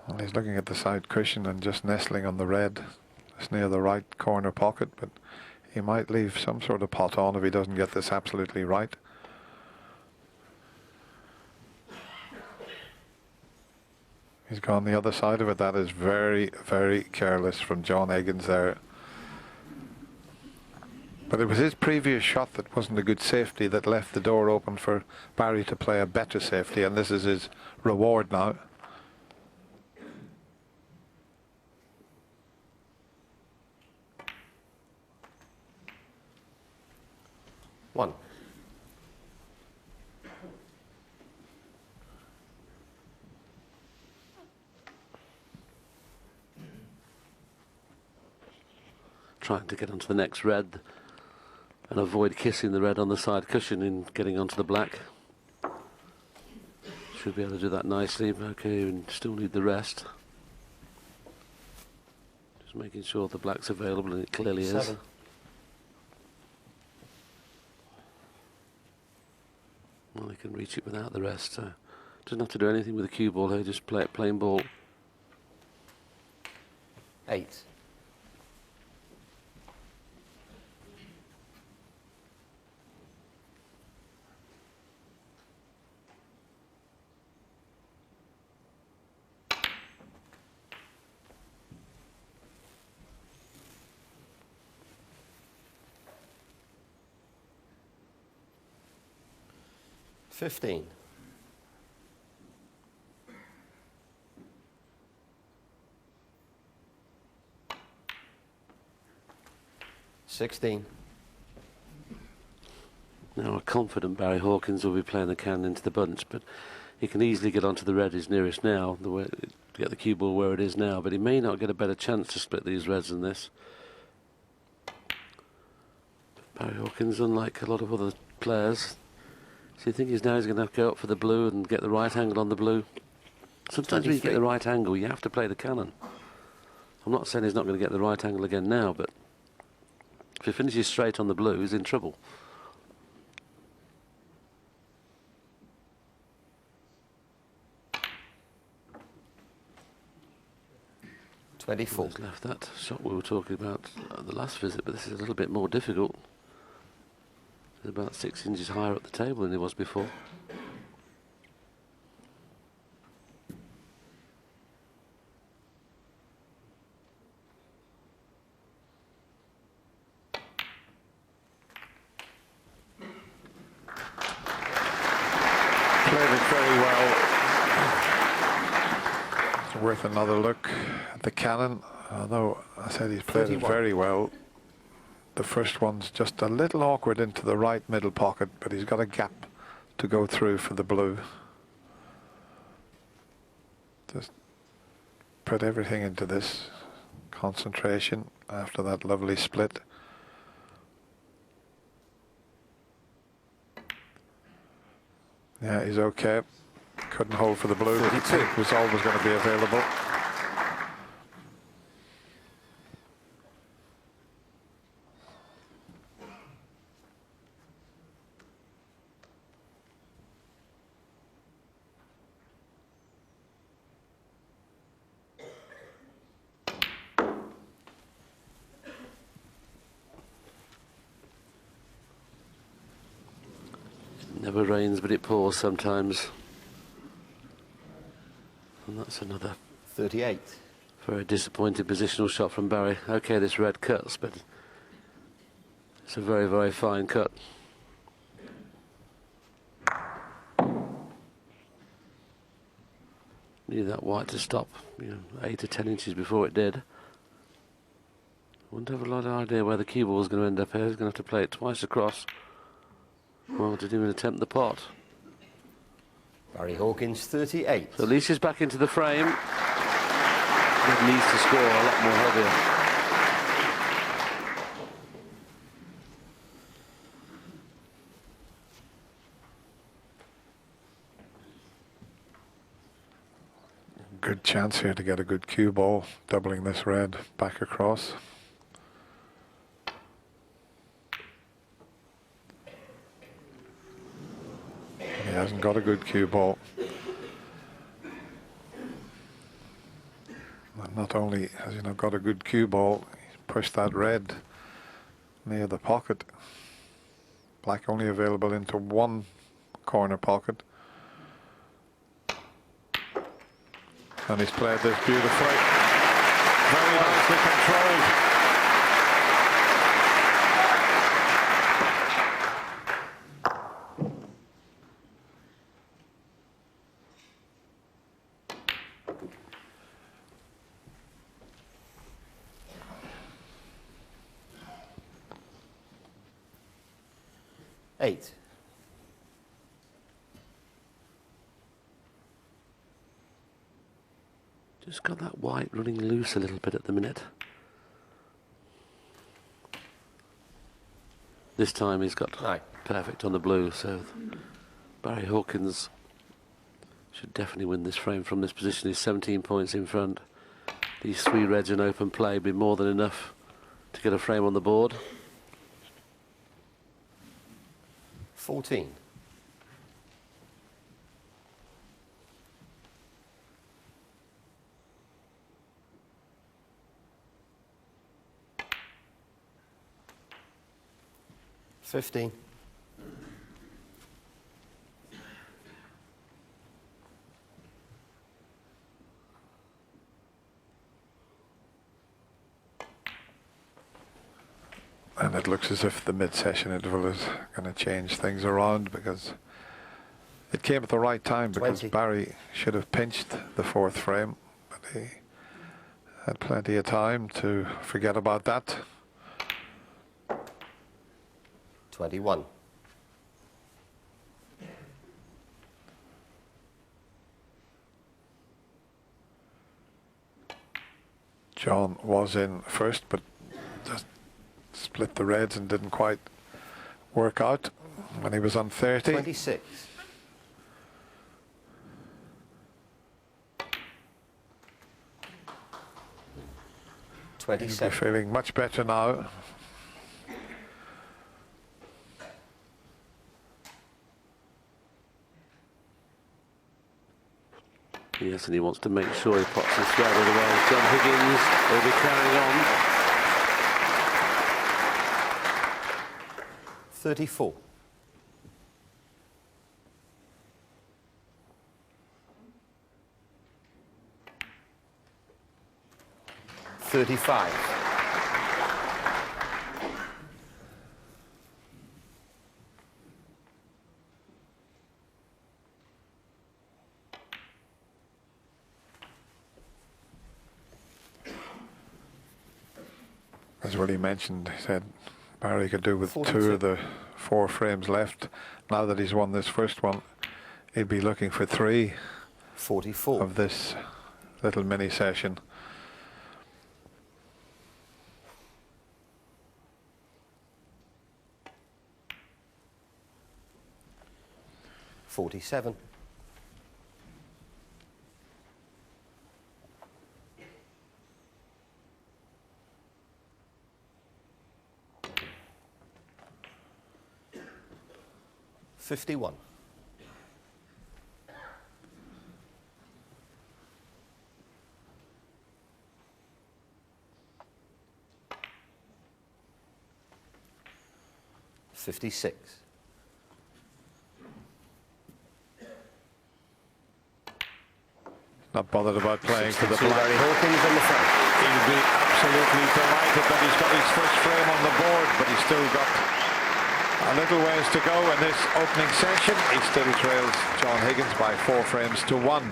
Well, he's looking at the side cushion and just nestling on the red. It's near the right corner pocket, but he might leave some sort of pot on if he doesn't get this absolutely right. He's gone the other side of it. That is very, very careless from John Higgins there. But it was his previous shot that wasn't a good safety that left the door open for Barry to play a better safety, and this is his reward now. One. Trying to get onto the next red and avoid kissing the red on the side cushion in getting onto the black. Should be able to do that nicely. Okay, and still need the rest. Just making sure the black's available, and it clearly is. 7. Well, he can reach it without the rest, so doesn't have to do anything with the cue ball here, just play it plain ball. 8. $15. 16. Now, a confident Barry Hawkins will be playing the can into the bunch, but he can easily get onto the red his nearest now, to get the cue ball where it is now, but he may not get a better chance to split these reds than this. Barry Hawkins, unlike a lot of other players, so you think he's going to have to go up for the blue and get the right angle on the blue? Sometimes when you get the right angle, you have to play the cannon. I'm not saying he's not going to get the right angle again now, but if he finishes straight on the blue, he's in trouble. $24. He's left that shot we were talking about at the last visit, but this is a little bit more difficult. He's about 6 inches higher up the table than he was before. Played it very well. It's worth another look at the cannon, although I said he's played 31. it very well. The first one's just a little awkward into the right middle pocket, but he's got a gap to go through for the blue. Just put everything into this. Concentration after that lovely split. Yeah, he's okay. Couldn't hold for the blue. 32. It was always going to be available. Never rains, but it pours sometimes. And that's another 38. very disappointing positional shot from Barry. Okay, this red cuts, but it's a very, very fine cut. Need that white to stop, 8 to 10 inches before it did. Wouldn't have a lot of idea where the cue ball was going to end up here. He's going to have to play it twice across. Well, didn't even attempt the pot. Barry Hawkins, 38. So at least he's back into the frame. He needs to score a lot more heavier. chance here to get a good cue ball, doubling this red back across. He hasn't got a good cue ball. And not only has he not got a good cue ball, he's pushed that red near the pocket. Black only available into one corner pocket. And he's played this beautifully. Very nicely controlled. Eight. Just got that white running loose a little bit at the minute. This time he's got perfect on the blue, so Barry Hawkins should definitely win this frame from this position. He's 17 points in front. These 3 reds in open play would be more than enough to get a frame on the board. 14. $15. And it looks as if the mid-session interval is going to change things around, because it came at the right time, because 20. Barry should have pinched the 4th frame, but he had plenty of time to forget about that. 21. John was in first, but just split the reds and didn't quite work out when he was on 30. 26. He'll be feeling much better now. Yes, and he wants to make sure he pots this red, otherwise John Higgins will be carrying on. 34. $35. As Willie mentioned, he said Barry could do with 42. 2 of the 4 frames left. Now that he's won this first one, he'd be looking for 3 44 of this little mini session. $47. $51. $56. Not bothered about playing for the black. Barry Hawkins on the front. He'll be absolutely delighted that he's got his first frame on the board, but he's still got a little ways to go in this opening session. He still trails John Higgins by 4 frames to 1.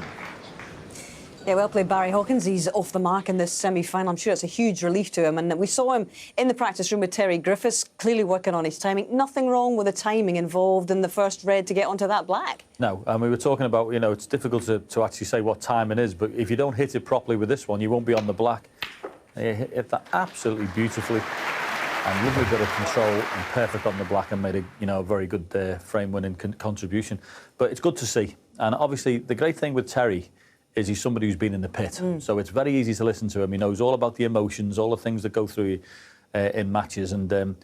Yeah, well played, Barry Hawkins. He's off the mark in this semi-final. I'm sure it's a huge relief to him. And we saw him in the practice room with Terry Griffiths, clearly working on his timing. Nothing wrong with the timing involved in the first red to get onto that black. No, and we were talking about, you know, it's difficult to actually say what time it is, but if you don't hit it properly with this one, you won't be on the black. He hit that absolutely beautifully. And lovely bit of control and perfect on the black, and made a, you know, a very good frame-winning contribution. But it's good to see. And obviously, the great thing with Terry is he's somebody who's been in the pit. So it's very easy to listen to him. He knows all about the emotions, all the things that go through in matches, and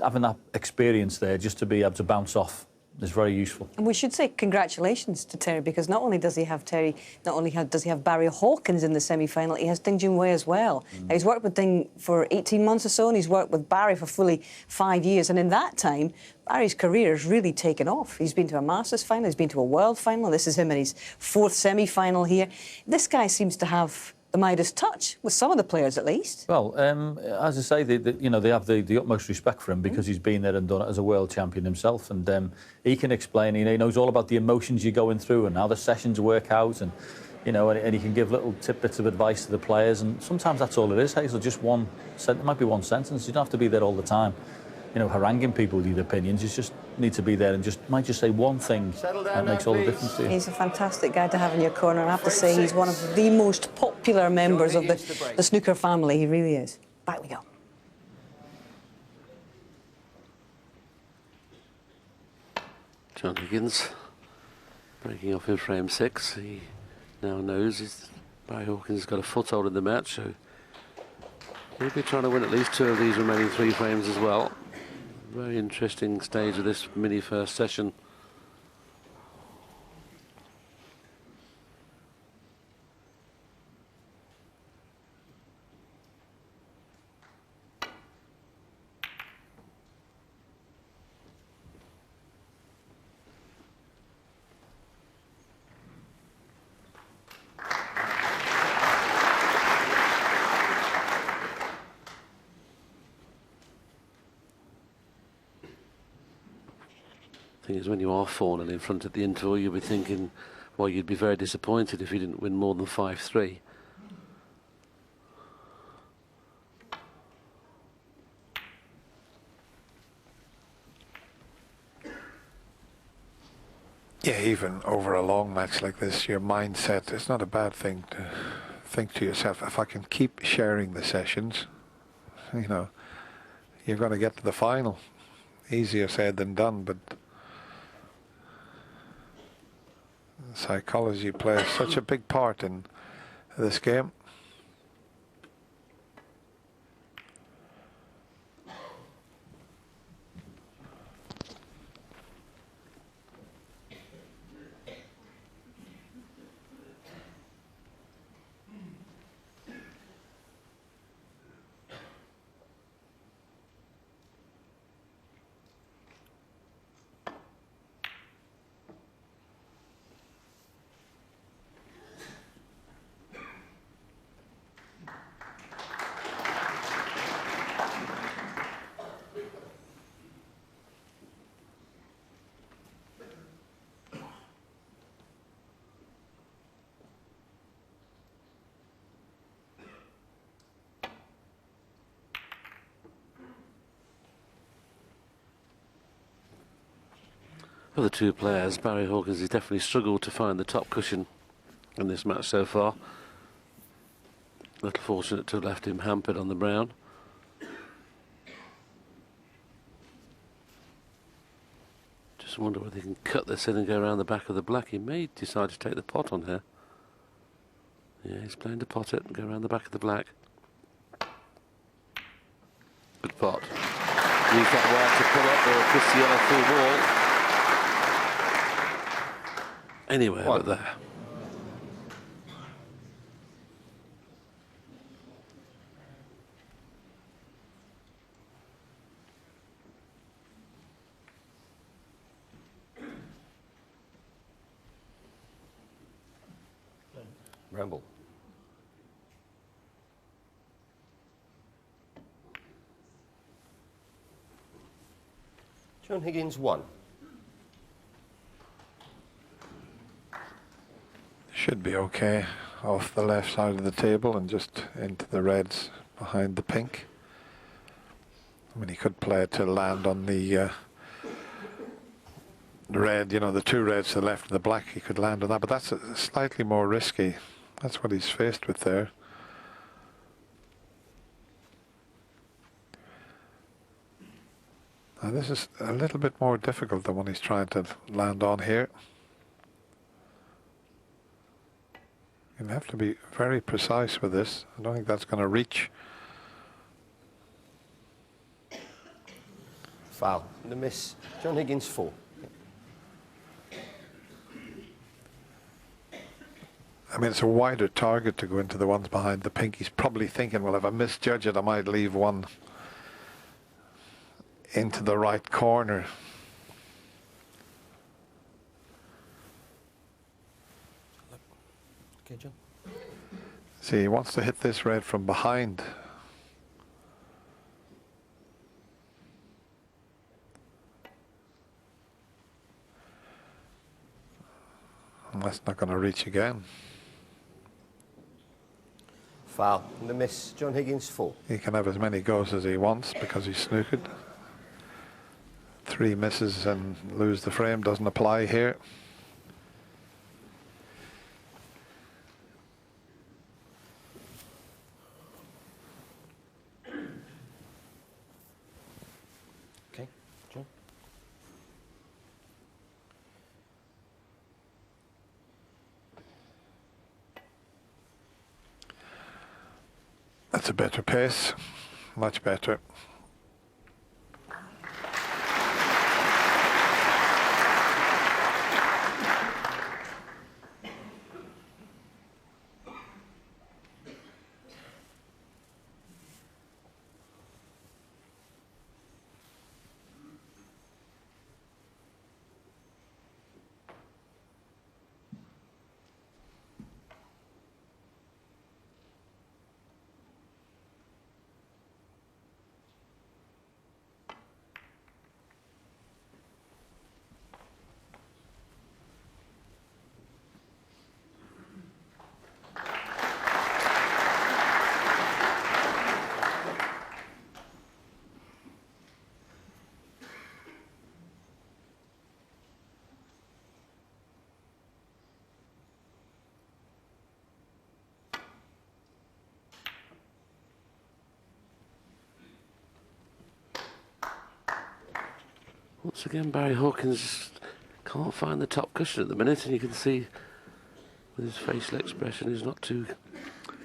having that experience there just to be able to bounce off is very useful. And we should say congratulations to Terry, because not only does he have does he have Barry Hawkins in the semi-final, he has Ding Junhui as well. Now, he's worked with Ding for 18 months or so, and he's worked with Barry for fully 5 years. And in that time, Barry's career has really taken off. He's been to a Masters final, he's been to a World final. This is him in his 4th semi-final here. This guy seems to have the Midas touch, with some of the players at least. Well, as I say, they have the utmost respect for him because he's been there and done it as a world champion himself, and he can explain. He knows all about the emotions you're going through and how the sessions work out, and and he can give little tidbits of advice to the players. And sometimes that's all it is, Hazel. Just it might be one sentence. You don't have to be there all the time, haranguing people with your opinions. You just need to be there and might just say one thing that makes all the difference to you. He's a fantastic guy to have in your corner. I have to say, he's one of the most popular members of the snooker family. He really is. Back we go. John Higgins breaking off in frame 6. He now knows Barry Hawkins has got a foothold in the match, so he'll be trying to win at least 2 of these remaining 3 frames as well. Very interesting stage of this mini first session. Thing is, when you are 4-0 in front at the interval, you'll be thinking, well, you'd be very disappointed if you didn't win more than 5-3. Yeah, even over a long match like this, your mindset, it's not a bad thing to think to yourself, if I can keep sharing the sessions, you're going to get to the final. Easier said than done, but psychology plays such a big part in this game. For the 2 players, Barry Hawkins has definitely struggled to find the top cushion in this match so far. A little fortunate to have left him hampered on the brown. Just wonder whether he can cut this in and go around the back of the black. He may decide to take the pot on here. Yeah, he's playing to pot it and go around the back of the black. Good pot. Use that wire to pull up or kiss the yellow full ball. Anywhere but there. Ramble. John Higgins 1. Should be okay off the left side of the table and just into the reds behind the pink. I mean, he could play it to land on the red, the 2 reds to the left and the black. He could land on that, but that's slightly more risky. That's what he's faced with there. Now this is a little bit more difficult than when he's trying to land on here. You'll have to be very precise with this. I don't think that's going to reach. Foul. The miss. John Higgins 4. I mean, it's a wider target to go into the ones behind the pink. He's probably thinking, well, if I misjudge it, I might leave one into the right corner. Okay, John. See, he wants to hit this red from behind. And that's not going to reach again. Foul. The miss. John Higgins 4. He can have as many goes as he wants because he's snookered. 3 misses and lose the frame doesn't apply here. Okay, John. That's a better pace, much better. Once again, Barry Hawkins can't find the top cushion at the minute, and you can see with his facial expression he's not too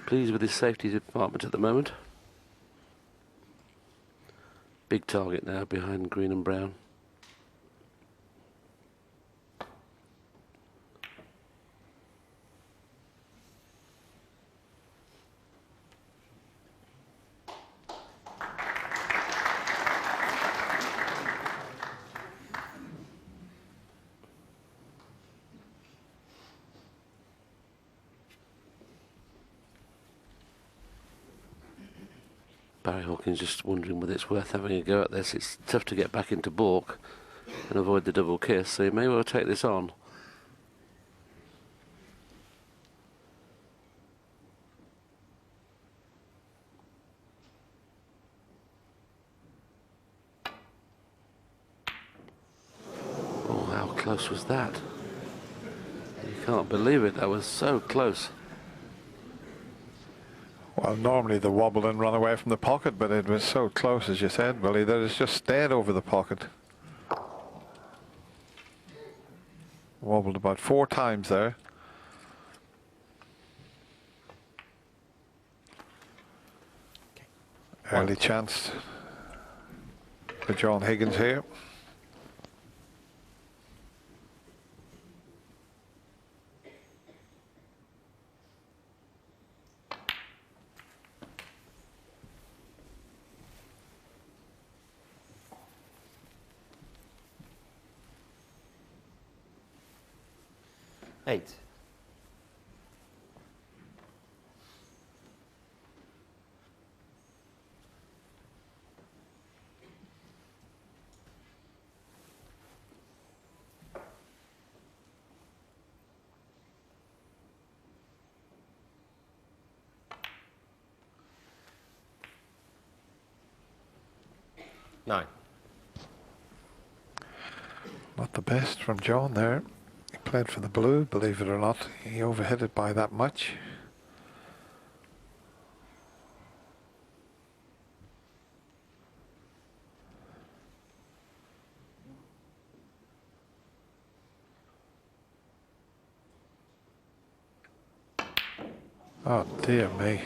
pleased with his safety department at the moment. Big target now behind green and brown. Barry Hawkins just wondering whether it's worth having a go at this. It's tough to get back into balk and avoid the double kiss, so he may well take this on. Oh, how close was that? You can't believe it, that was so close. Well, normally the wobble and run away from the pocket, but it was so close, as you said, Willie, that it's just stayed over the pocket. Wobbled about 4 times there. Early chance for John Higgins here. Eight. Nine. Not the best from John there. He played for the blue, believe it or not. He overhit it by that much. Oh dear me.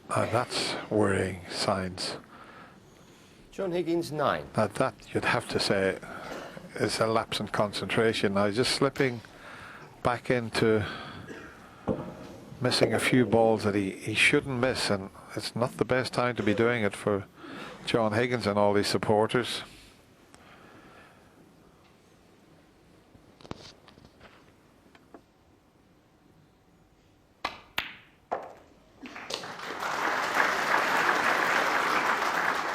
That's worrying signs. John Higgins, 9. Now that you'd have to say is a lapse in concentration. Now just slipping back into missing a few balls that he shouldn't miss, and it's not the best time to be doing it for John Higgins and all these supporters.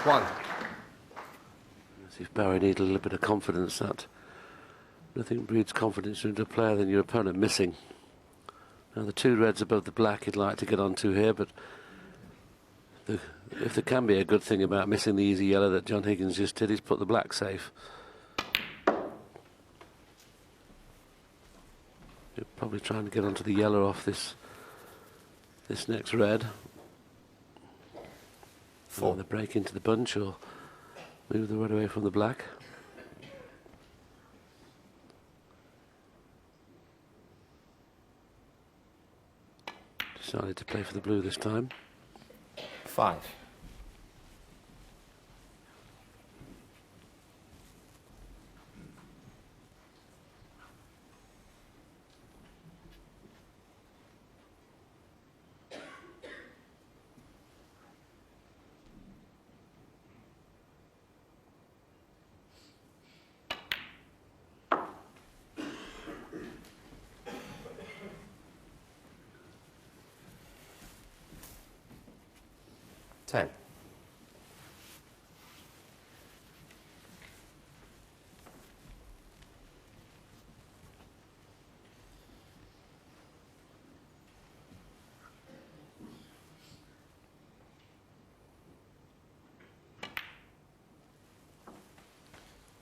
One. If Barry needed a little bit of confidence, that nothing breeds confidence into a player than your opponent missing. Now the 2 reds above the black he'd like to get onto here, but if there can be a good thing about missing the easy yellow that John Higgins just did, he's put the black safe. You're probably trying to get onto the yellow off this next red. 4. Either break into the bunch or move the red away from the black. Decided to play for the blue this time. 5. Ten.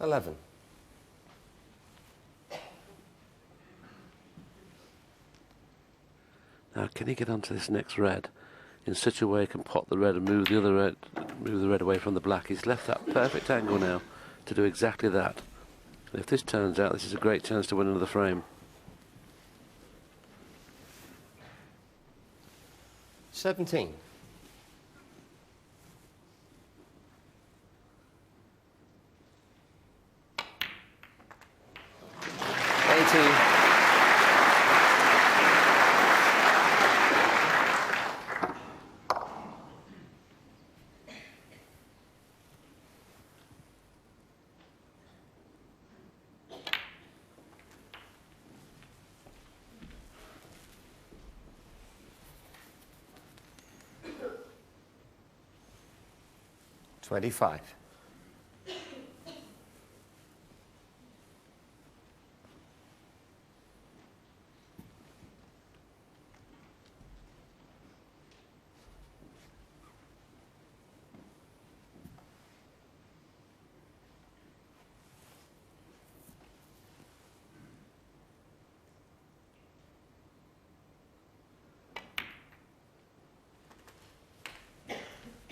Eleven. Now, can he get onto this next red in such a way he can pot the red and move the other red, move the red away from the black? He's left that perfect angle now to do exactly that. And if this turns out, this is a great chance to win another frame. 17. 18. 25.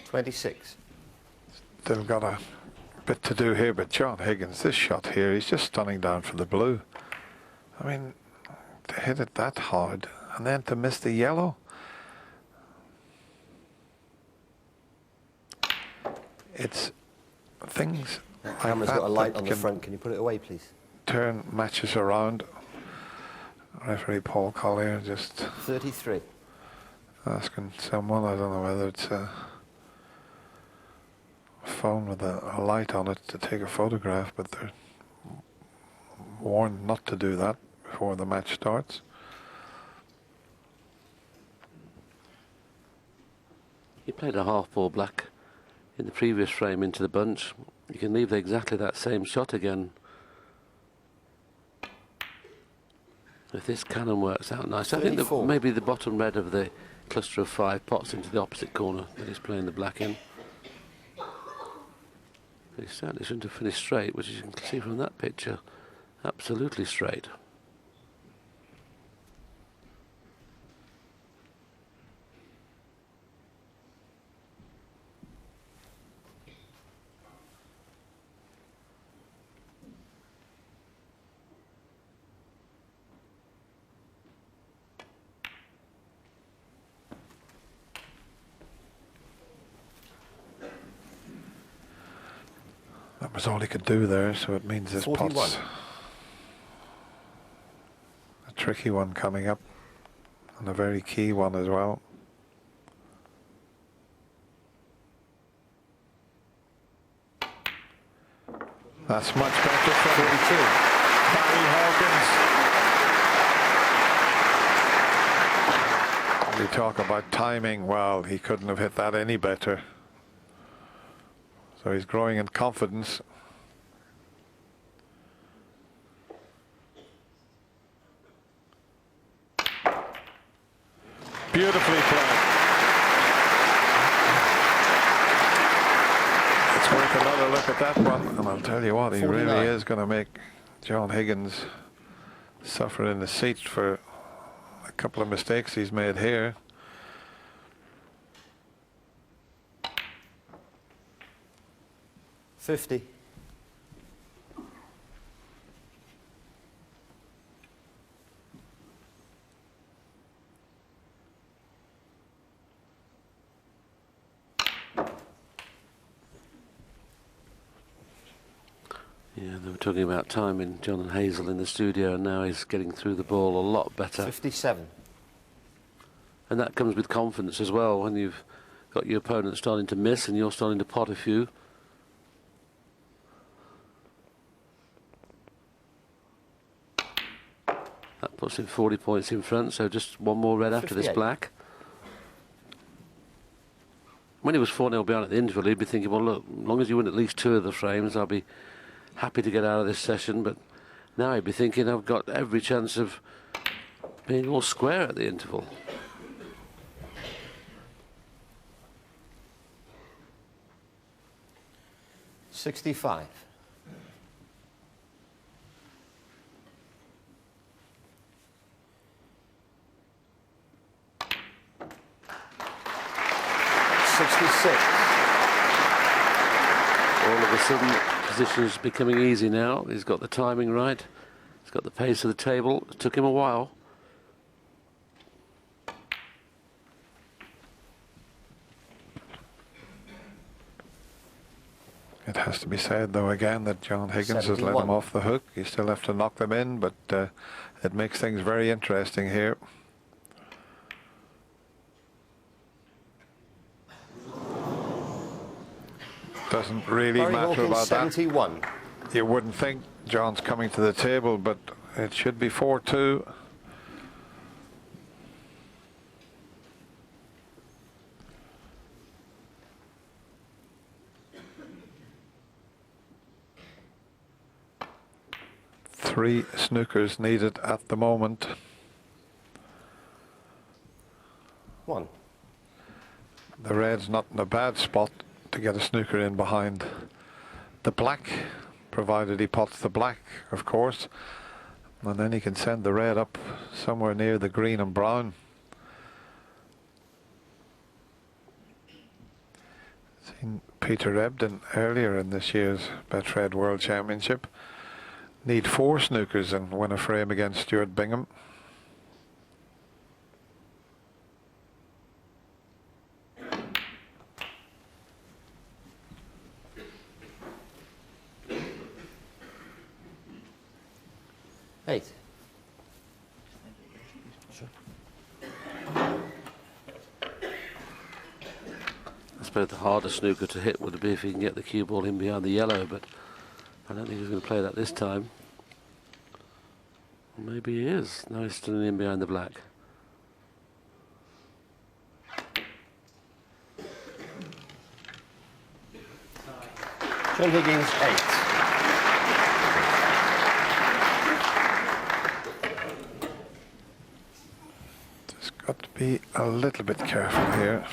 26. Still got a bit to do here, but John Higgins, this shot here, he's just stunning down for the blue. I mean, to hit it that hard and then to miss the yellow. It's things like Camera's that got a light that on the can front. Can you put it away, please? turn matches around. Referee Paul Collier just 33. asking someone, I don't know whether it's a phone with a light on it, to take a photograph, but they're warned not to do that before the match starts. He played a half ball black in the previous frame into the bunch. You can leave exactly that same shot again. If this cannon works out nice, I think that 34. maybe the bottom red of the cluster of 5 pots into the opposite corner that he's playing the black in. He certainly shouldn't have finished straight, which you can see from that picture, absolutely straight. was all he could do there, so it means this 41. pot's a tricky one coming up, and a very key one as well. That's much better for 42. Barry Hawkins. We talk about timing. Well, he couldn't have hit that any better. So he's growing in confidence. Beautifully played. It's worth another look at that one. And I'll tell you what, he 49. really is going to make John Higgins suffer in the seat for a couple of mistakes he's made here. $50. Yeah, they were talking about timing, John and Hazel in the studio, and now he's getting through the ball a lot better. 57. And that comes with confidence as well, when you've got your opponent starting to miss and you're starting to pot a few. That puts him 40 points in front, so just one more red after this 58. black. When he was 4-0 behind at the interval, he'd be thinking, well, look, as long as you win at least 2 of the frames, I'll be happy to get out of this session. But now he'd be thinking, I've got every chance of being all square at the interval. $65. All of a sudden, position's becoming easy now. He's got the timing right. He's got the pace of the table. It took him a while. It has to be said, though, again, that John Higgins has let 71. him off the hook. You still have to knock them in, but it makes things very interesting here. Doesn't really Barry matter Hawkins, about 71. that. You wouldn't think John's coming to the table, but it should be 4-2. Three snookers needed at the moment. 1. The red's not in a bad spot to get a snooker in behind the black, provided he pots the black, of course, and then he can send the red up somewhere near the green and brown. Seen Peter Ebden earlier in this year's Betfred World Championship need 4 snookers and win a frame against Stuart Bingham. $8. I suppose the harder snooker to hit would be if he can get the cue ball in behind the yellow, but I don't think he's going to play that this time. Or maybe he is. No, he's still in behind the black. John Higgins, 8. Just got to be a little bit careful here.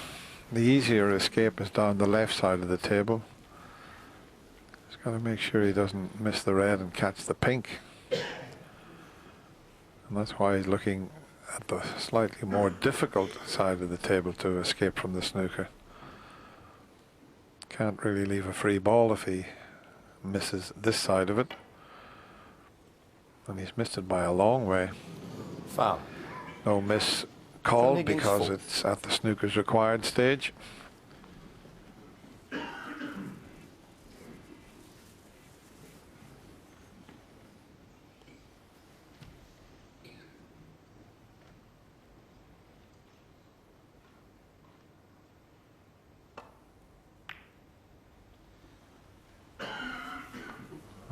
The easier escape is down the left side of the table. Just got to make sure he doesn't miss the red and catch the pink. And that's why he's looking at the slightly more difficult side of the table to escape from the snooker. Can't really leave a free ball if he misses this side of it. And he's missed it by a long way. Foul. No miss called Higgins because fault. it's at the snooker's required stage.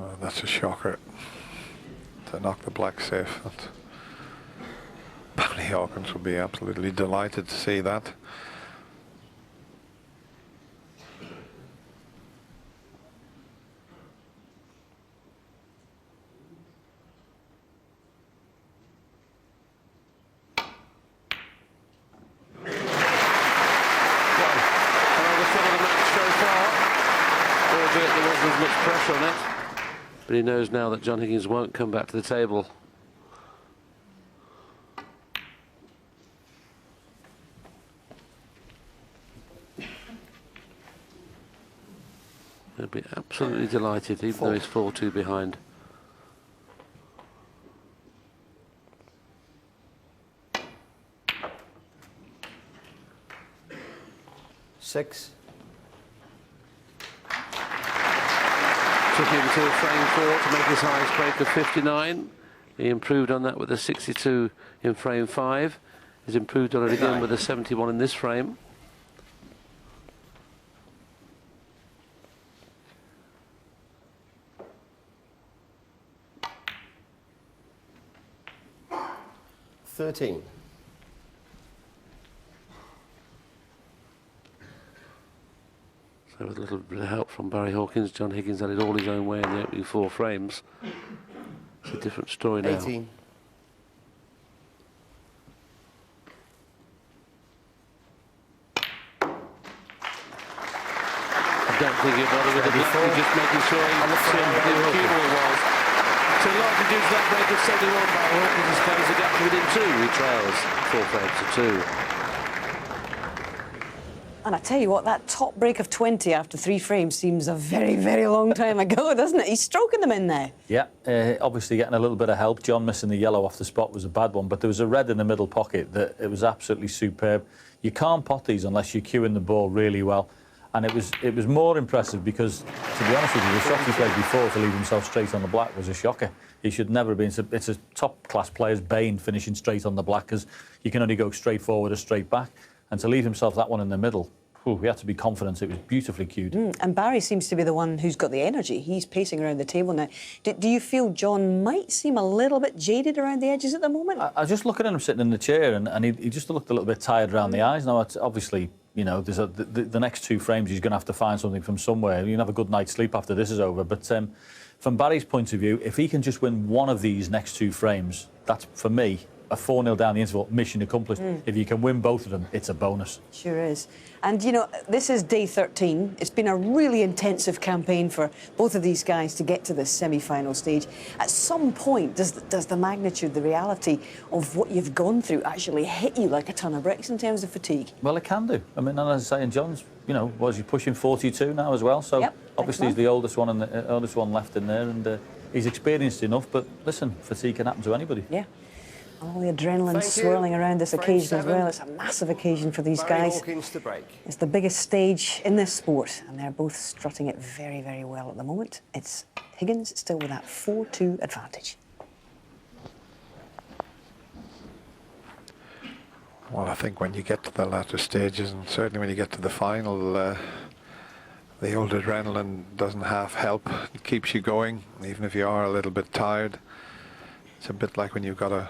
Well, that's a shocker to knock the black safe. Barry Hawkins will be absolutely delighted to see that. Pressure on it, but he knows now that John Higgins won't come back to the table. He'll be absolutely delighted, even though he's 4-2 behind. Six. Took him to frame 4 to make his highest break of 59. He improved on that with a 62 in frame 5. He's improved on it again with a 71 in this frame. $13. So with a little bit of help from Barry Hawkins, John Higgins had it all his own way in the opening 4 frames. It's a different story now. 18. I don't think he'll bother with the black, he's just making sure he understood what the cue ball was. So largely due to that break of 71, Barry Hawkins has closed the gap to within 2. He trails 4 frames to 2. And I tell you what, that top break of 20 after 3 frames seems a very, very long time ago, doesn't it? He's stroking them in there. Yeah, obviously getting a little bit of help. John missing the yellow off the spot was a bad one, but there was a red in the middle pocket that it was absolutely superb. You can't pot these unless you're cueing the ball really well. And it was more impressive because, to be honest with you, the shot he played before to leave himself straight on the black was a shocker. He should never have been. It's a top-class player's bane finishing straight on the black because you can only go straight forward or straight back. And to leave himself that one in the middle, we had to be confident it was beautifully cued. And Barry seems to be the one who's got the energy. He's pacing around the table now. Do you feel John might seem a little bit jaded around the edges at the moment? I just looking at him sitting in the chair and he just looked a little bit tired around the eyes. Now, it's obviously, you know, there's the next 2 frames he's going to have to find something from somewhere. You can have a good night's sleep after this is over. But from Barry's point of view, if he can just win one of these next 2 frames, that's, for me, a 4-0 down the interval, mission accomplished. If you can win both of them, it's a bonus. Sure is. And, you know, this is day 13. It's been a really intensive campaign for both of these guys to get to this semi-final stage. At some point, does the magnitude, the reality of what you've gone through actually hit you like a ton of bricks in terms of fatigue? Well, it can do. I mean, and as I say, and John's, you know, he's pushing 42 now as well, so yep, obviously he's the oldest one and the oldest one left in there, and he's experienced enough, but listen, fatigue can happen to anybody. Yeah. All the adrenaline swirling around this occasion as well. It's a massive occasion for these guys. Hawkins to break. It's the biggest stage in this sport, and they're both strutting it very, very well at the moment. It's Higgins still with that 4-2 advantage. Well, I think when you get to the latter stages, and certainly when you get to the final, the old adrenaline doesn't half help. It keeps you going, even if you are a little bit tired. It's a bit like when you've got a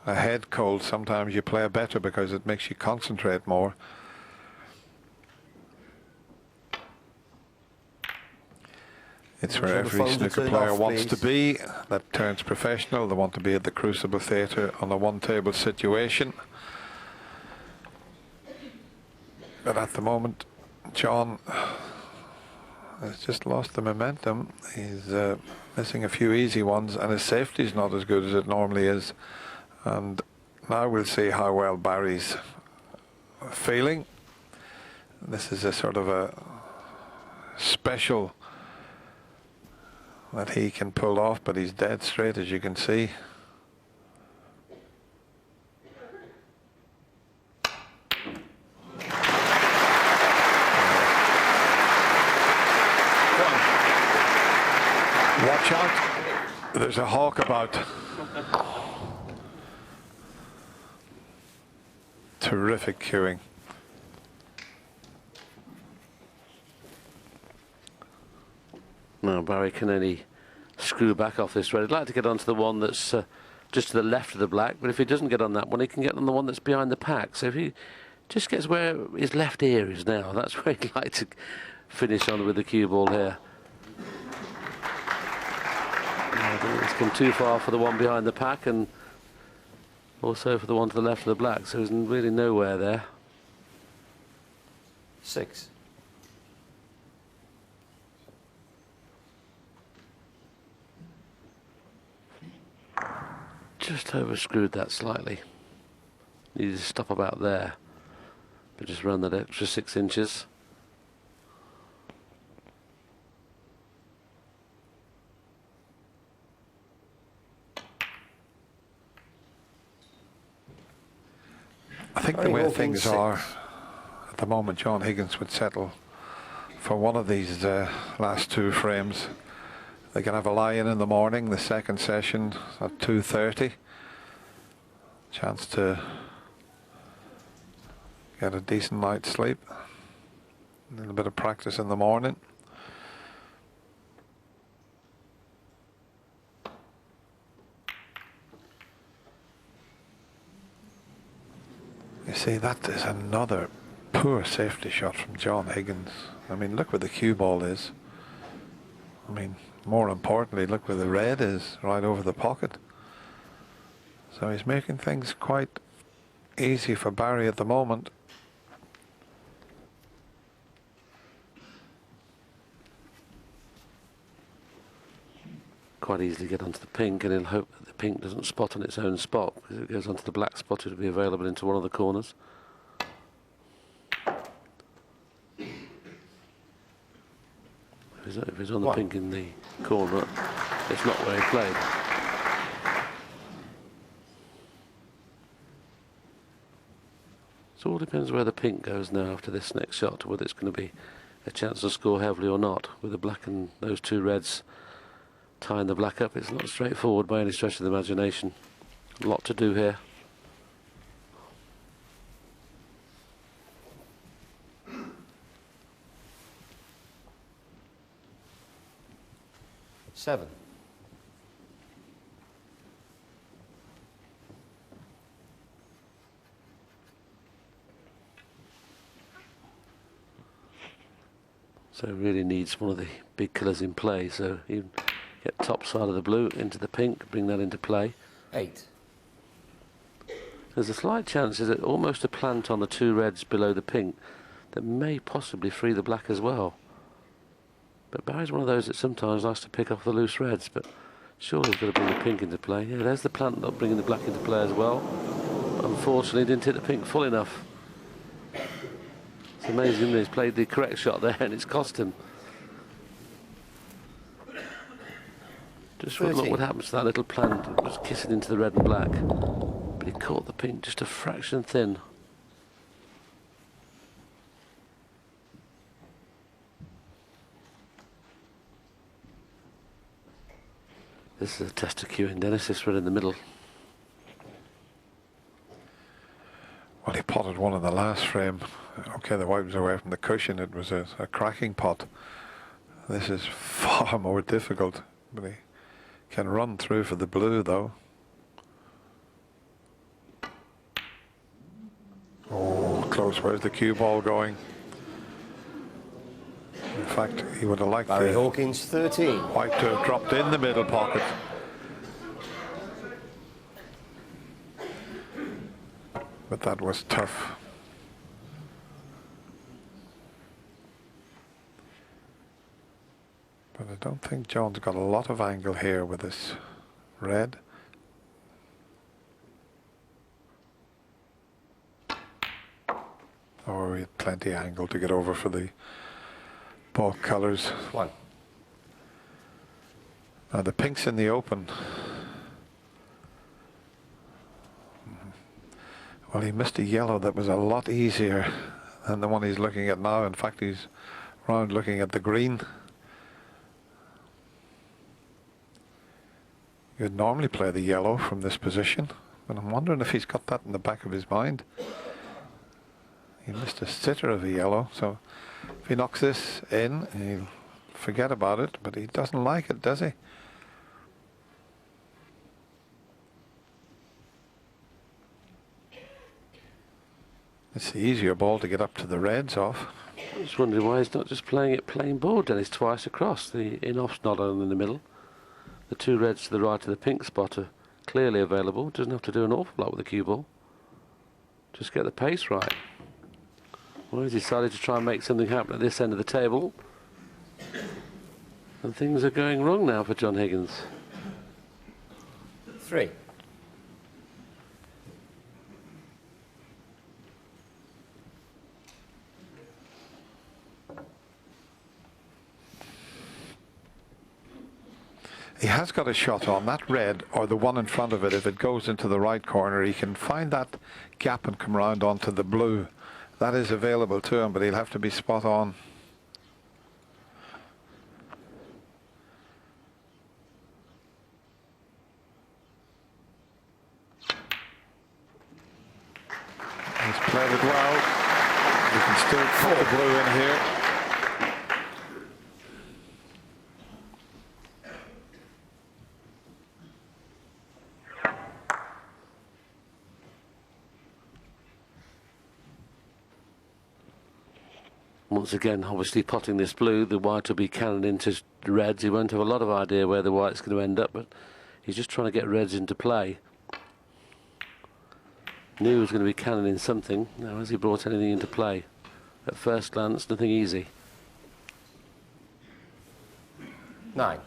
head cold. Sometimes you play better because it makes you concentrate more. It's where every snooker player wants to be. That turns professional. They want to be at the Crucible Theatre on a one-table situation. But at the moment, John has just lost the momentum. He's missing a few easy ones, and his safety's not as good as it normally is. And now we'll see how well Barry's feeling. This is a sort of a special that he can pull off, but he's dead straight, as you can see. Watch out, there's a hawk about. Terrific cueing. No, Barry can only screw back off this red. He'd like to get onto the one that's just to the left of the black, but if he doesn't get on that one, he can get on the one that's behind the pack. So if he just gets where his left ear is now, that's where he'd like to finish on with the cue ball here. I don't think it's come too far for the one behind the pack, and also for the one to the left of the black, so he's really nowhere there. 6. Just overscrewed that slightly. Needed to stop about there, but just run that extra 6 inches. I think the way things are at the moment, John Higgins would settle for one of these last 2 frames. They can have a lie-in in the morning, the second session at 2:30. Chance to get a decent night's sleep. A little bit of practice in the morning. You see, that is another poor safety shot from John Higgins. I mean, look where the cue ball is. I mean, more importantly, look where the red is, right over the pocket. So he's making things quite easy for Barry at the moment. Quite easily get onto the pink, and he'll hope that the pink doesn't spot on its own spot, because if it goes onto the black spot, it'll be available into one of the corners. If he's on the pink in the corner, it's not where he played. So it all depends where the pink goes now after this next shot, whether it's going to be a chance to score heavily or not. With the black and those 2 reds tying the black up, it's not straightforward by any stretch of the imagination. A lot to do here. Seven. So really needs one of the big colours in play. So you get top side of the blue into the pink, bring that into play. 8. There's a slight chance, is it almost a plant on the 2 reds below the pink that may possibly free the black as well. But Barry's one of those that sometimes likes to pick off the loose reds, but surely he's got to bring the pink into play. Yeah, there's the plant not bringing the black into play as well. But unfortunately, didn't hit the pink full enough. It's amazing that he's played the correct shot there and it's cost him. Just look what happens to that little plant. It was kissing into the red and black, but he caught the pink just a fraction thin. This is a test of cueing, Dennis. This red in the middle. Well, he potted one in the last frame. Okay, the white was away from the cushion. It was a cracking pot. This is far more difficult, but he can run through for the blue, though. Oh, close. Where's the cue ball going? In fact, he would have liked Barry the Hawkins, 13. white to have dropped in the middle pocket. But that was tough. But I don't think John's got a lot of angle here with this red. Or we had plenty of angle to get over for the ball colours. 1. Now the pink's in the open. Well, he missed a yellow that was a lot easier than the one he's looking at now. In fact, he's round looking at the green. You'd normally play the yellow from this position, but I'm wondering if he's got that in the back of his mind. He missed a sitter of a yellow, so if he knocks this in, he'll forget about it, but he doesn't like it, does he? It's the easier ball to get up to the reds off. I'm just wondering why he's not just playing it plain board, Dennis, twice across. The in-off's not on in the middle. The two reds to the right of the pink spot are clearly available. Doesn't have to do an awful lot with the cue ball. Just get the pace right. Well, he's decided to try and make something happen at this end of the table. And things are going wrong now for John Higgins. 3. He has got a shot on that red, or the one in front of it. If it goes into the right corner, he can find that gap and come round onto the blue. That is available to him, but he'll have to be spot on. He's played it well. You can still put the blue in here. Once again, obviously potting this blue, the white will be cannon into reds. He won't have a lot of idea where the white's going to end up, but he's just trying to get reds into play. Knew he was going to be cannoning something. Now, has he brought anything into play? At first glance, nothing easy. 9.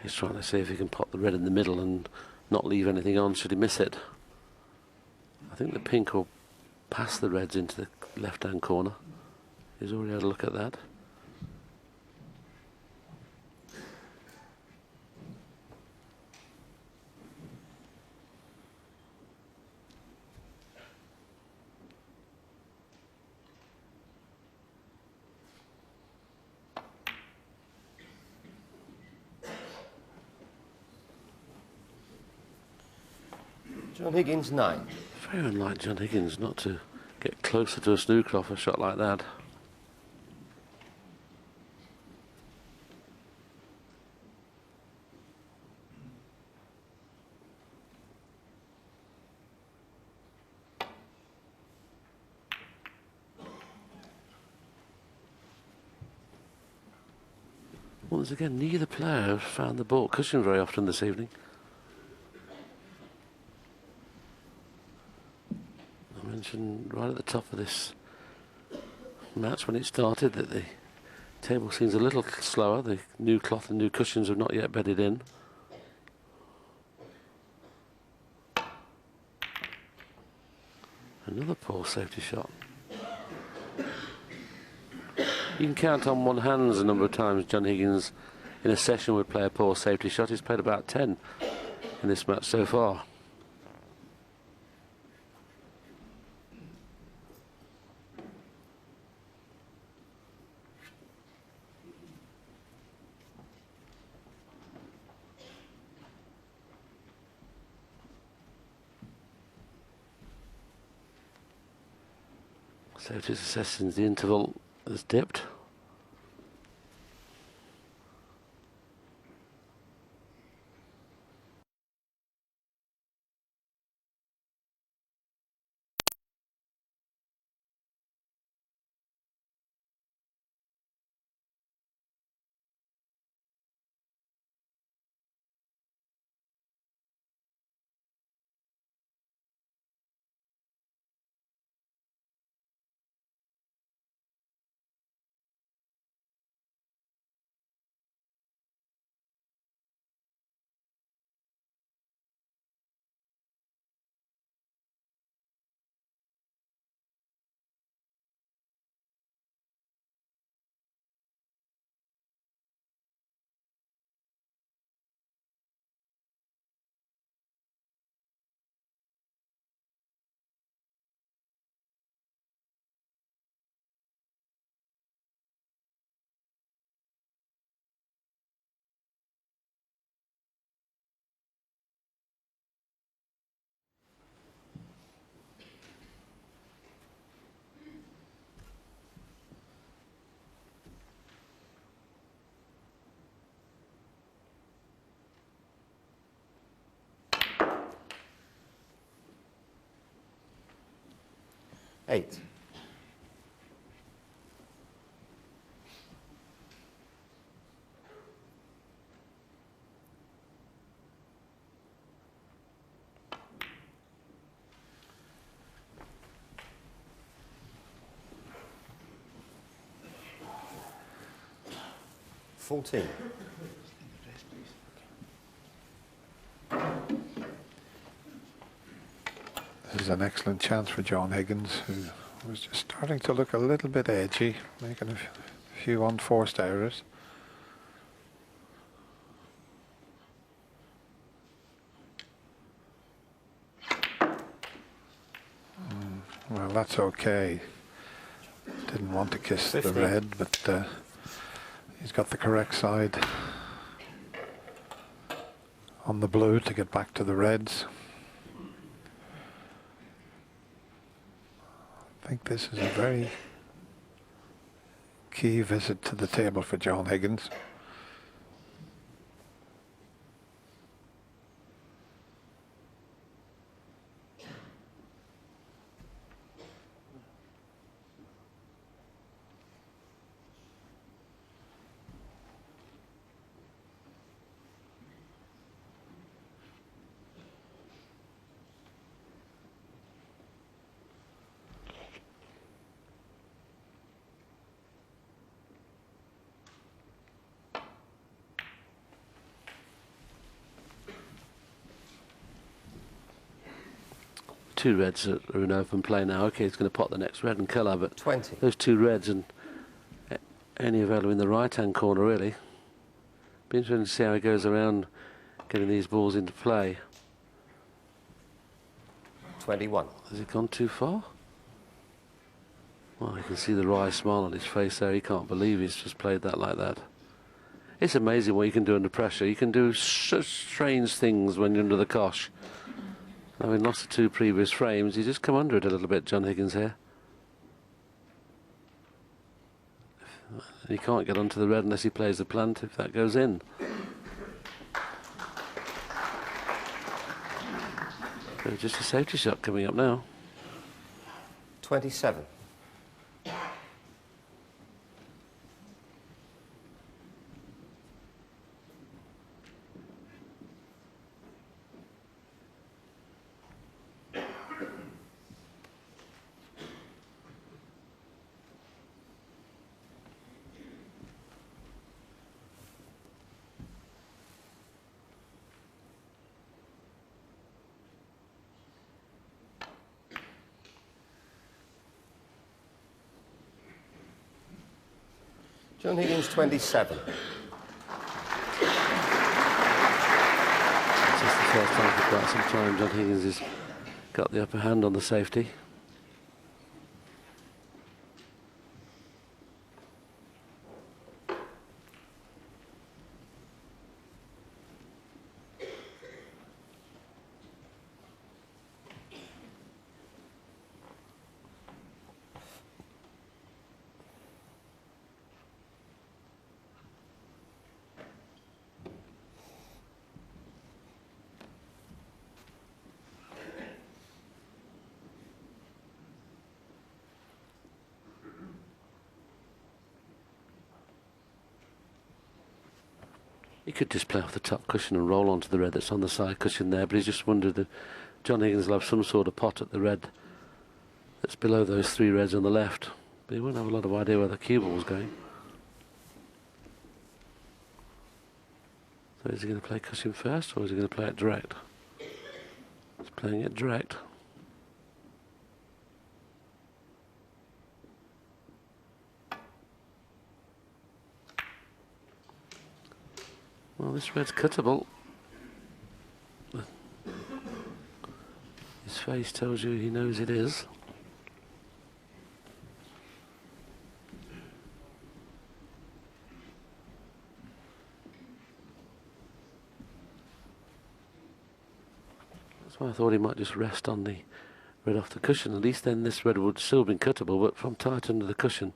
He's trying to see if he can pot the red in the middle and not leave anything on should he miss it. I think the pink will pass the reds into the left-hand corner. He's already had a look at that. John Higgins, 9. Very unlike John Higgins not to get closer to a snooker off a shot like that. Once again, neither player has found the ball cushion very often this evening. I mentioned right at the top of this match when it started that the table seems a little slower. The new cloth and new cushions have not yet bedded in. Another poor safety shot. You can count on one hand the number of times John Higgins in a session would play a poor safety shot. He's played about 10 in this match so far. Safety success the interval has dipped. 8. $14. This is an excellent chance for John Higgins, who was just starting to look a little bit edgy, making a few unforced errors. Well, that's okay. Didn't want to kiss 15. the red, but he's got the correct side on the blue to get back to the reds. I think this is a very key visit to the table for John Higgins. Two reds that are in open play now. Okay, he's going to pot the next red and colour, but 20. those two reds and any available in the right-hand corner, really. Be interesting to see how he goes around getting these balls into play. 21. Has he gone too far? Well, you can see the wry smile on his face there. He can't believe he's just played that like that. It's amazing what you can do under pressure. You can do such strange things when you're under the cosh. Having lost the two previous frames, you just come under it a little bit, John Higgins here. He can't get onto the red unless he plays the plant if that goes in. So just a safety shot coming up now. 27. John Higgins, 27. This is the first time for quite some time John Higgins has got the upper hand on the safety. He could just play off the top cushion and roll onto the red that's on the side cushion there, but he's just wondered that John Higgins will have some sort of pot at the red that's below those three reds on the left. But he won't have a lot of idea where the cue ball was going. So is he going to play cushion first, or is he going to play it direct? He's playing it direct. Well, this red's cuttable. His face tells you he knows it is. That's why I thought he might just rest on the red off the cushion. At least then this red would still have been cuttable, but from tight under the cushion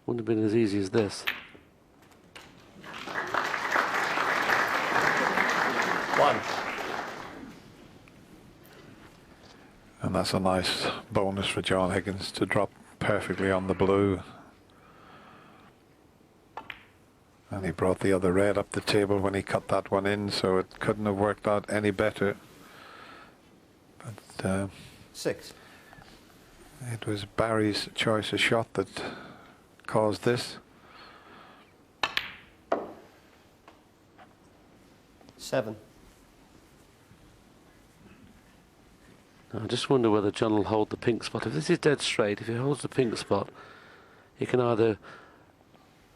wouldn't have been as easy as this. 1. And that's a nice bonus for John Higgins to drop perfectly on the blue. And he brought the other red up the table when he cut that one in, so it couldn't have worked out any better. But 6. it was Barry's choice of shot that caused this. 7. I just wonder whether John will hold the pink spot. If this is dead straight, if he holds the pink spot, he can either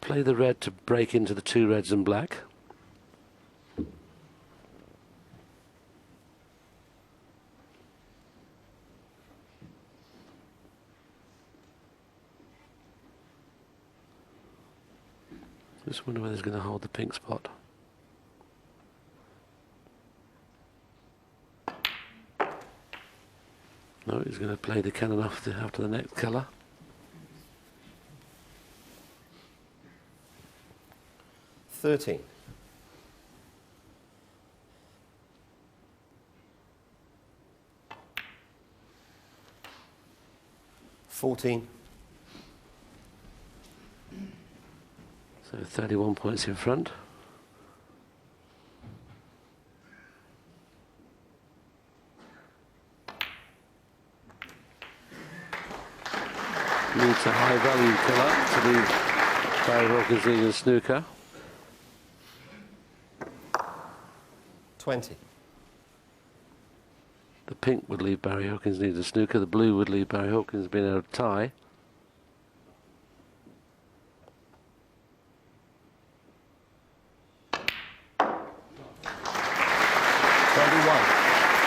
play the red to break into the 2 reds and black, just wonder whether he's going to hold the pink spot. No, he's going to play the cannon after the next colour. 13. 14. So 31 points in front. Needs a high value colour to be Barry Hawkins leading in snooker. 20. The pink would leave Barry Hawkins leading snooker. The blue would leave Barry Hawkins being able to tie.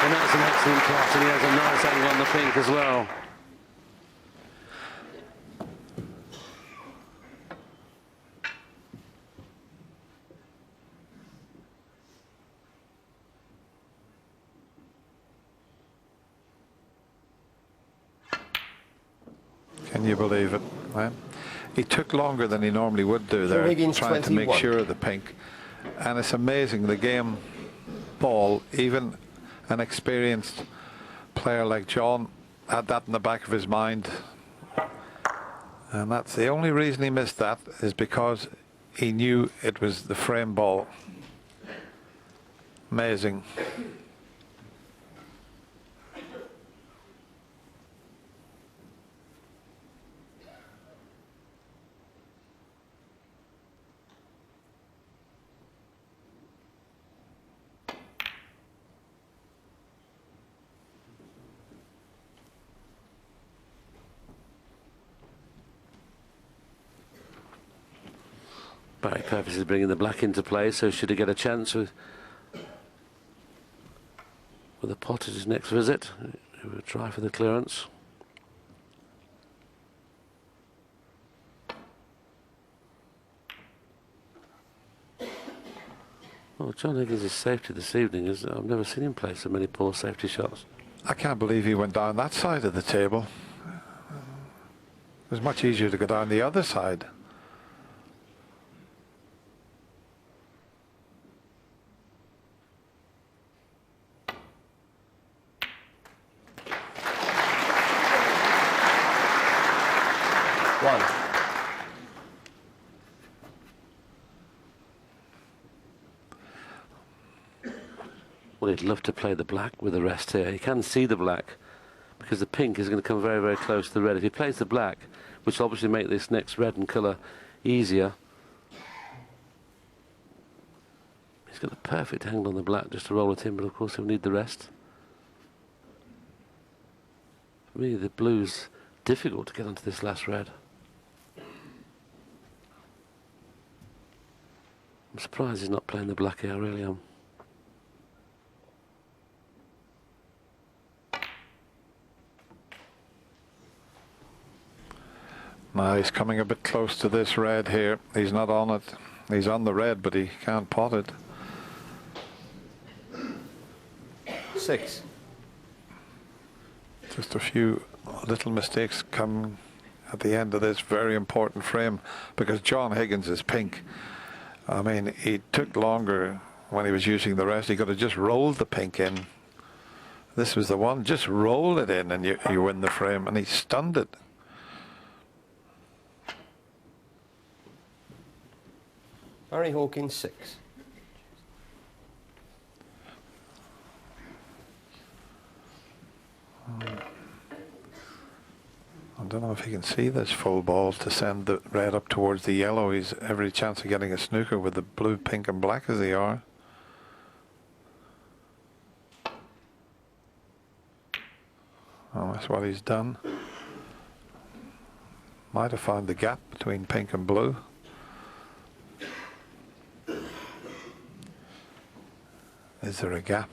And that's an excellent pass, and he has a nice angle on the pink as well. Can you believe it? Well, he took longer than he normally would do there, Higgins, trying to make 21. sure of the pink. And it's amazing, the game ball, even an experienced player like John had that in the back of his mind. And that's the only reason he missed that, is because he knew it was the frame ball. Amazing. Barry Purvis is bringing the black into play, so should he get a chance with a pot at his next visit, he will try for the clearance. Well, John Higgins' safety this evening is, I've never seen him play so many poor safety shots. I can't believe he went down that side of the table. It was much easier to go down the other side. Well, he'd love to play the black with the rest here. He can see the black because the pink is going to come very, very close to the red. If he plays the black, which will obviously make this next red and colour easier, he's got a perfect angle on the black just to roll it in, but of course he'll need the rest. For me, the blue's difficult to get onto this last red. I'm surprised he's not playing the black here, I really am. Now he's coming a bit close to this red here. He's not on it. He's on the red, but he can't pot it. 6. Just a few little mistakes come at the end of this very important frame, because John Higgins is pink. I mean, he took longer when he was using the rest. He could have just rolled the pink in. This was the one. Just roll it in and you win the frame, and he stunned it. Barry Hawkins, 6. I don't know if he can see this full ball to send the red up towards the yellow. He's every chance of getting a snooker with the blue, pink and black as they are. Oh, that's what he's done. Might have found the gap between pink and blue. Is there a gap?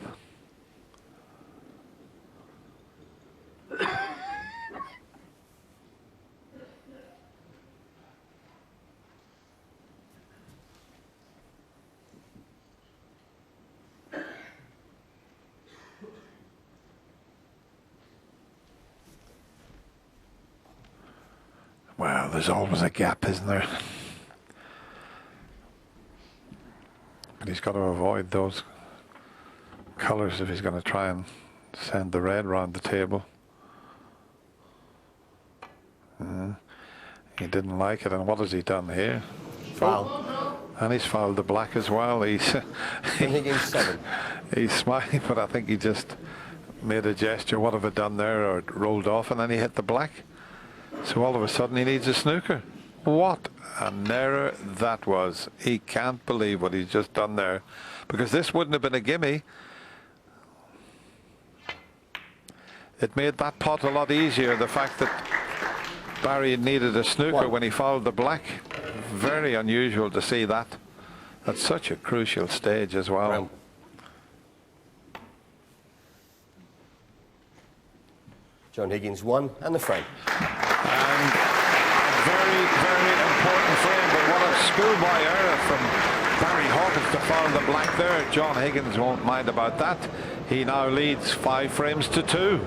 Well, there's always a gap, isn't there? But he's got to avoid those colours if he's going to try and send the red round the table. He didn't like it, and what has he done here? Foul. And he's fouled the black as well. Higgins, 7. He's smiling, but I think he just made a gesture. What have I done there? Or it rolled off, and then he hit the black. So all of a sudden he needs a snooker. What an error that was. He can't believe what he's just done there, because this wouldn't have been a gimme. It made that pot a lot easier, the fact that Barry needed a snooker when he fouled the black. Very unusual to see that at such a crucial stage as well. Brown. John Higgins, 1 and the frame. And a very, very important frame, but what a schoolboy error from Barry Hawkins to foul the black there. John Higgins won't mind about that. He now leads 5 frames to 2.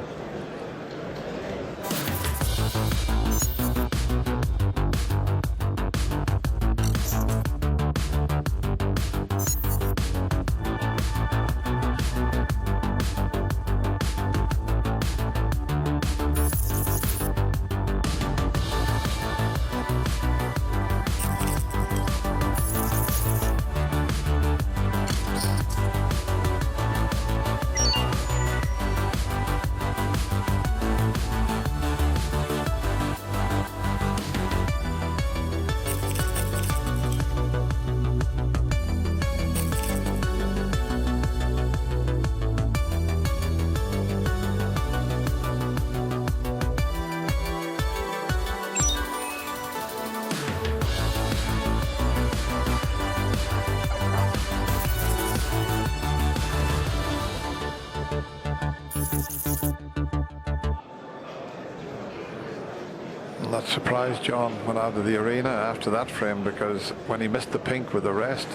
Not surprised John went out of the arena after that frame, because when he missed the pink with the rest,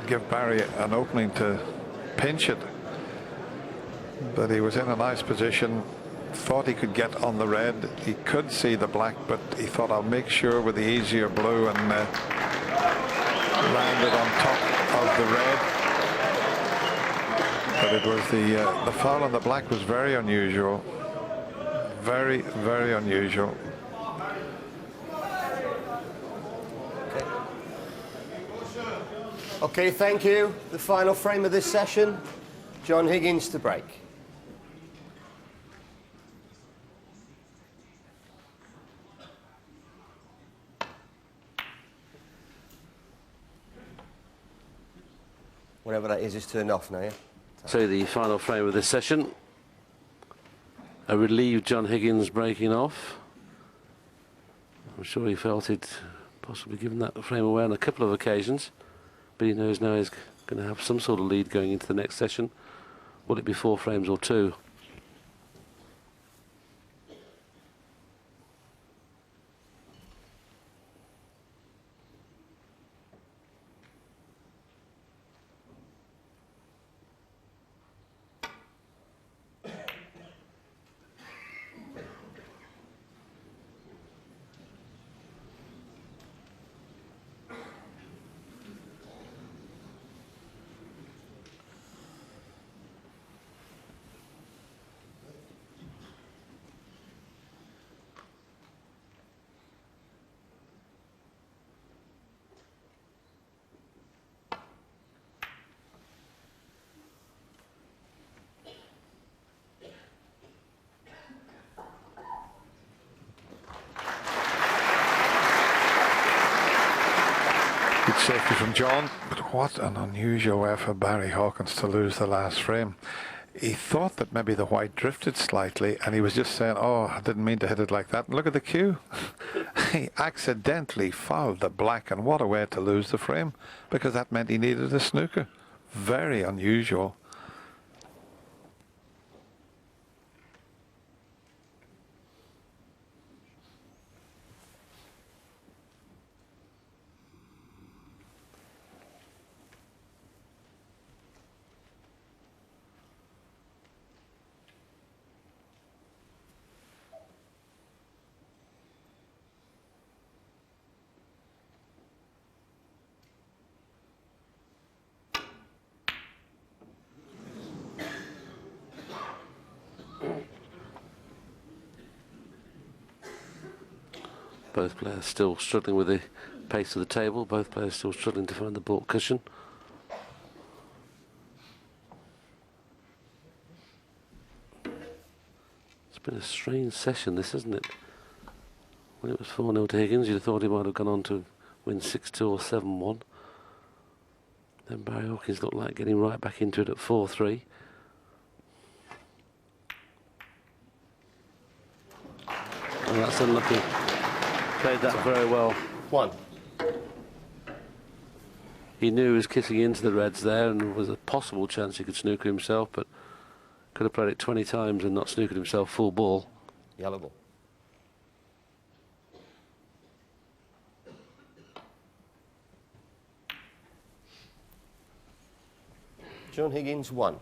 give Barry an opening to pinch it. But he was in a nice position, thought he could get on the red. He could see the black, but he thought, I'll make sure with the easier blue, and landed on top of the red. But it was the foul on the black was very unusual. Very, very unusual. Okay, thank you. The final frame of this session, John Higgins to break. Whatever that is turned off now, yeah? So the final frame of this session, a relieved John Higgins breaking off. I'm sure he felt he'd possibly given that frame away on a couple of occasions, but he knows now he's going to have some sort of lead going into the next session. Will it be 4 frames or 2? Good safety from John, but what an unusual way for Barry Hawkins to lose the last frame. He thought that maybe the white drifted slightly, and he was just saying, oh, I didn't mean to hit it like that. And look at the cue. He accidentally fouled the black, and what a way to lose the frame, because that meant he needed a snooker. Very unusual. Both players still struggling with the pace of the table. Both players still struggling to find the baulk cushion. It's been a strange session, this, hasn't it? When it was 4-0 to Higgins, you'd have thought he might have gone on to win 6-2 or 7-1. Then Barry Hawkins looked like getting right back into it at 4-3. Oh, that's unlucky. Played that very well. 1. He knew he was kissing into the reds there, and there was a possible chance he could snooker himself, but could have played it 20 times and not snookered himself full ball. Yellow ball. John Higgins 1.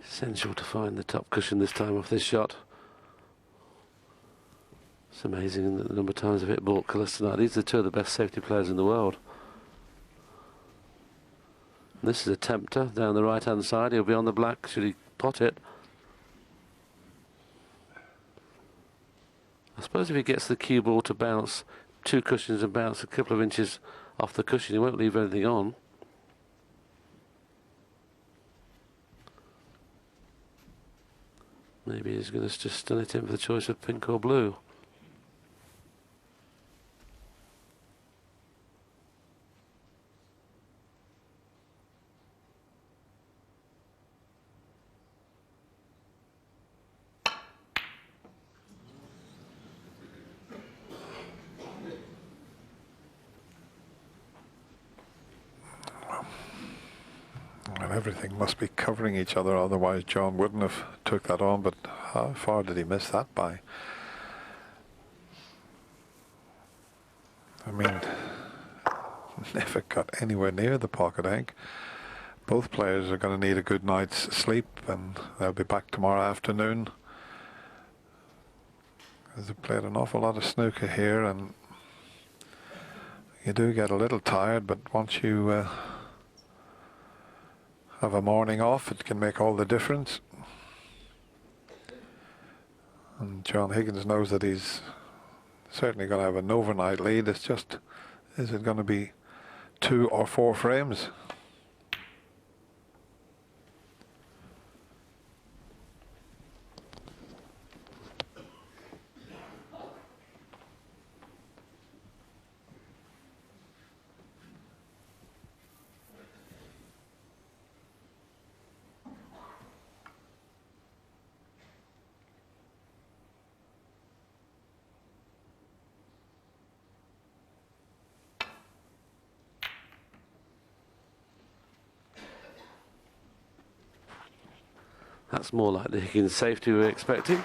Essential to find the top cushion this time off this shot. It's amazing the number of times they've hit baulk colours tonight. These are two of the best safety players in the world. And this is a tempter down the right hand side. He'll be on the black should he pot it. I suppose if he gets the cue ball to bounce 2 cushions and bounce a couple of inches off the cushion, he won't leave anything on. Maybe he's going to just stun it in for the choice of pink or blue. And everything must be covering each other, otherwise John wouldn't have took that on, but how far did he miss that by? I mean, never got anywhere near the pocket egg. Both players are going to need a good night's sleep, and they'll be back tomorrow afternoon. They've played an awful lot of snooker here, and you do get a little tired, but once you have a morning off, it can make all the difference. And John Higgins knows that he's certainly going to have an overnight lead. It's just, is it going to be 2 or 4 frames? That's more like the Higgins safety we were expecting.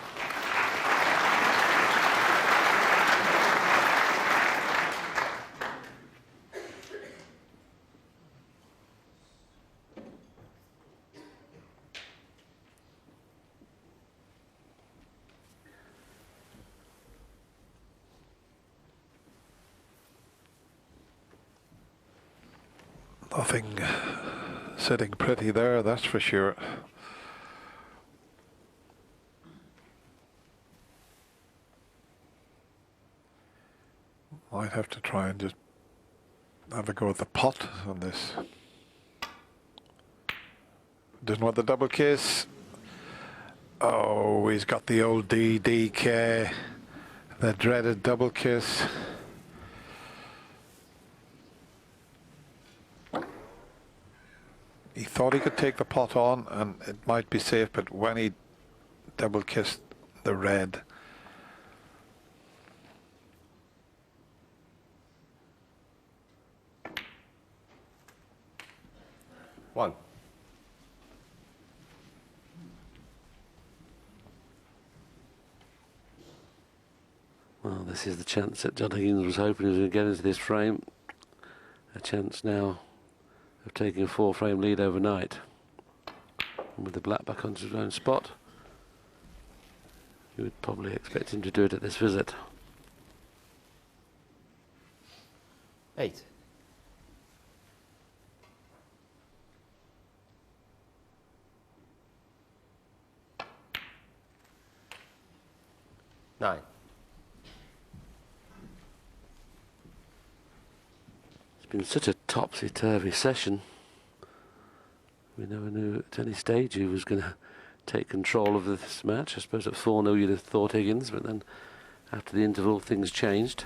Nothing sitting pretty there, that's for sure. Might have to try and just have a go at the pot on this. Doesn't want the double kiss. Oh, he's got the old DDK, the dreaded double kiss. He thought he could take the pot on and it might be safe, but when he double kissed the red, one. Well, this is the chance that John Higgins was hoping he was going to get into this frame. A chance now of taking a 4-frame lead overnight. And with the black back onto his own spot, you would probably expect him to do it at this visit. 8. Nine. It's been such a topsy-turvy session. We never knew at any stage who was going to take control of this match. I suppose at 4-0 you'd have thought Higgins, but then after the interval things changed.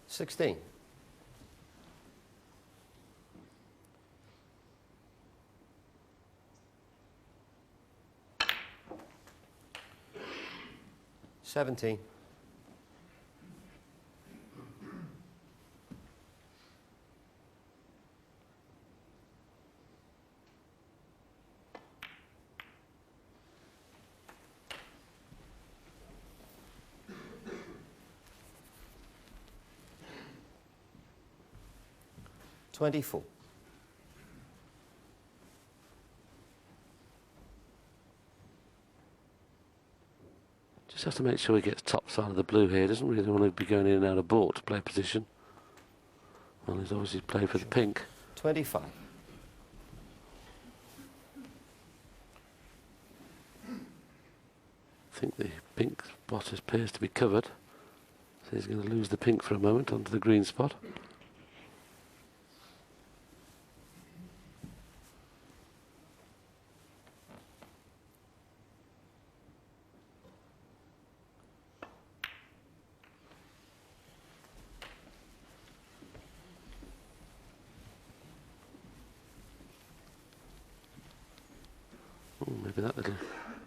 16. $17. $24. Just have to make sure he gets top side of the blue here. Doesn't really want to be going in and out of board to play position. Well, he's obviously played for the pink. 25. I think the pink spot appears to be covered. So he's going to lose the pink for a moment onto the green spot. Maybe that little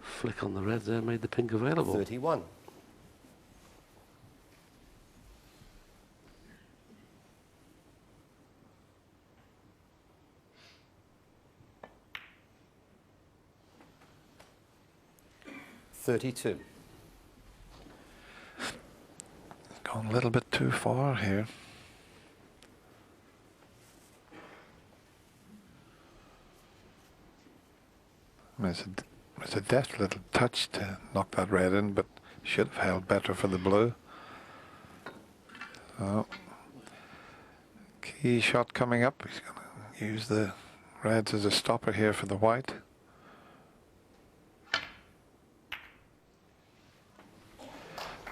flick on the red there made the pink available. 31. $32. Gone a little bit too far here. It's a deft little touch to knock that red in, but should have held better for the blue. So, key shot coming up. He's going to use the reds as a stopper here for the white.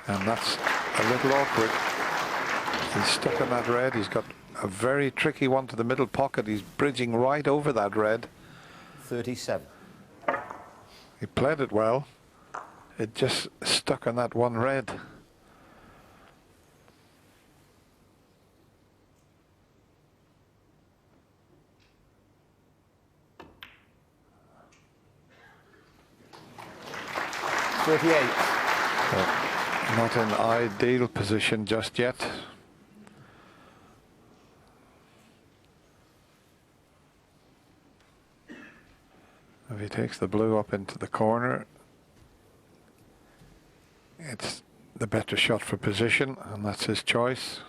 And that's a little awkward. He's stuck on that red. He's got a very tricky one to the middle pocket. He's bridging right over that red. 37. He played it well. It just stuck on that one red. Not in ideal position just yet. If he takes the blue up into the corner, it's the better shot for position, and that's his choice.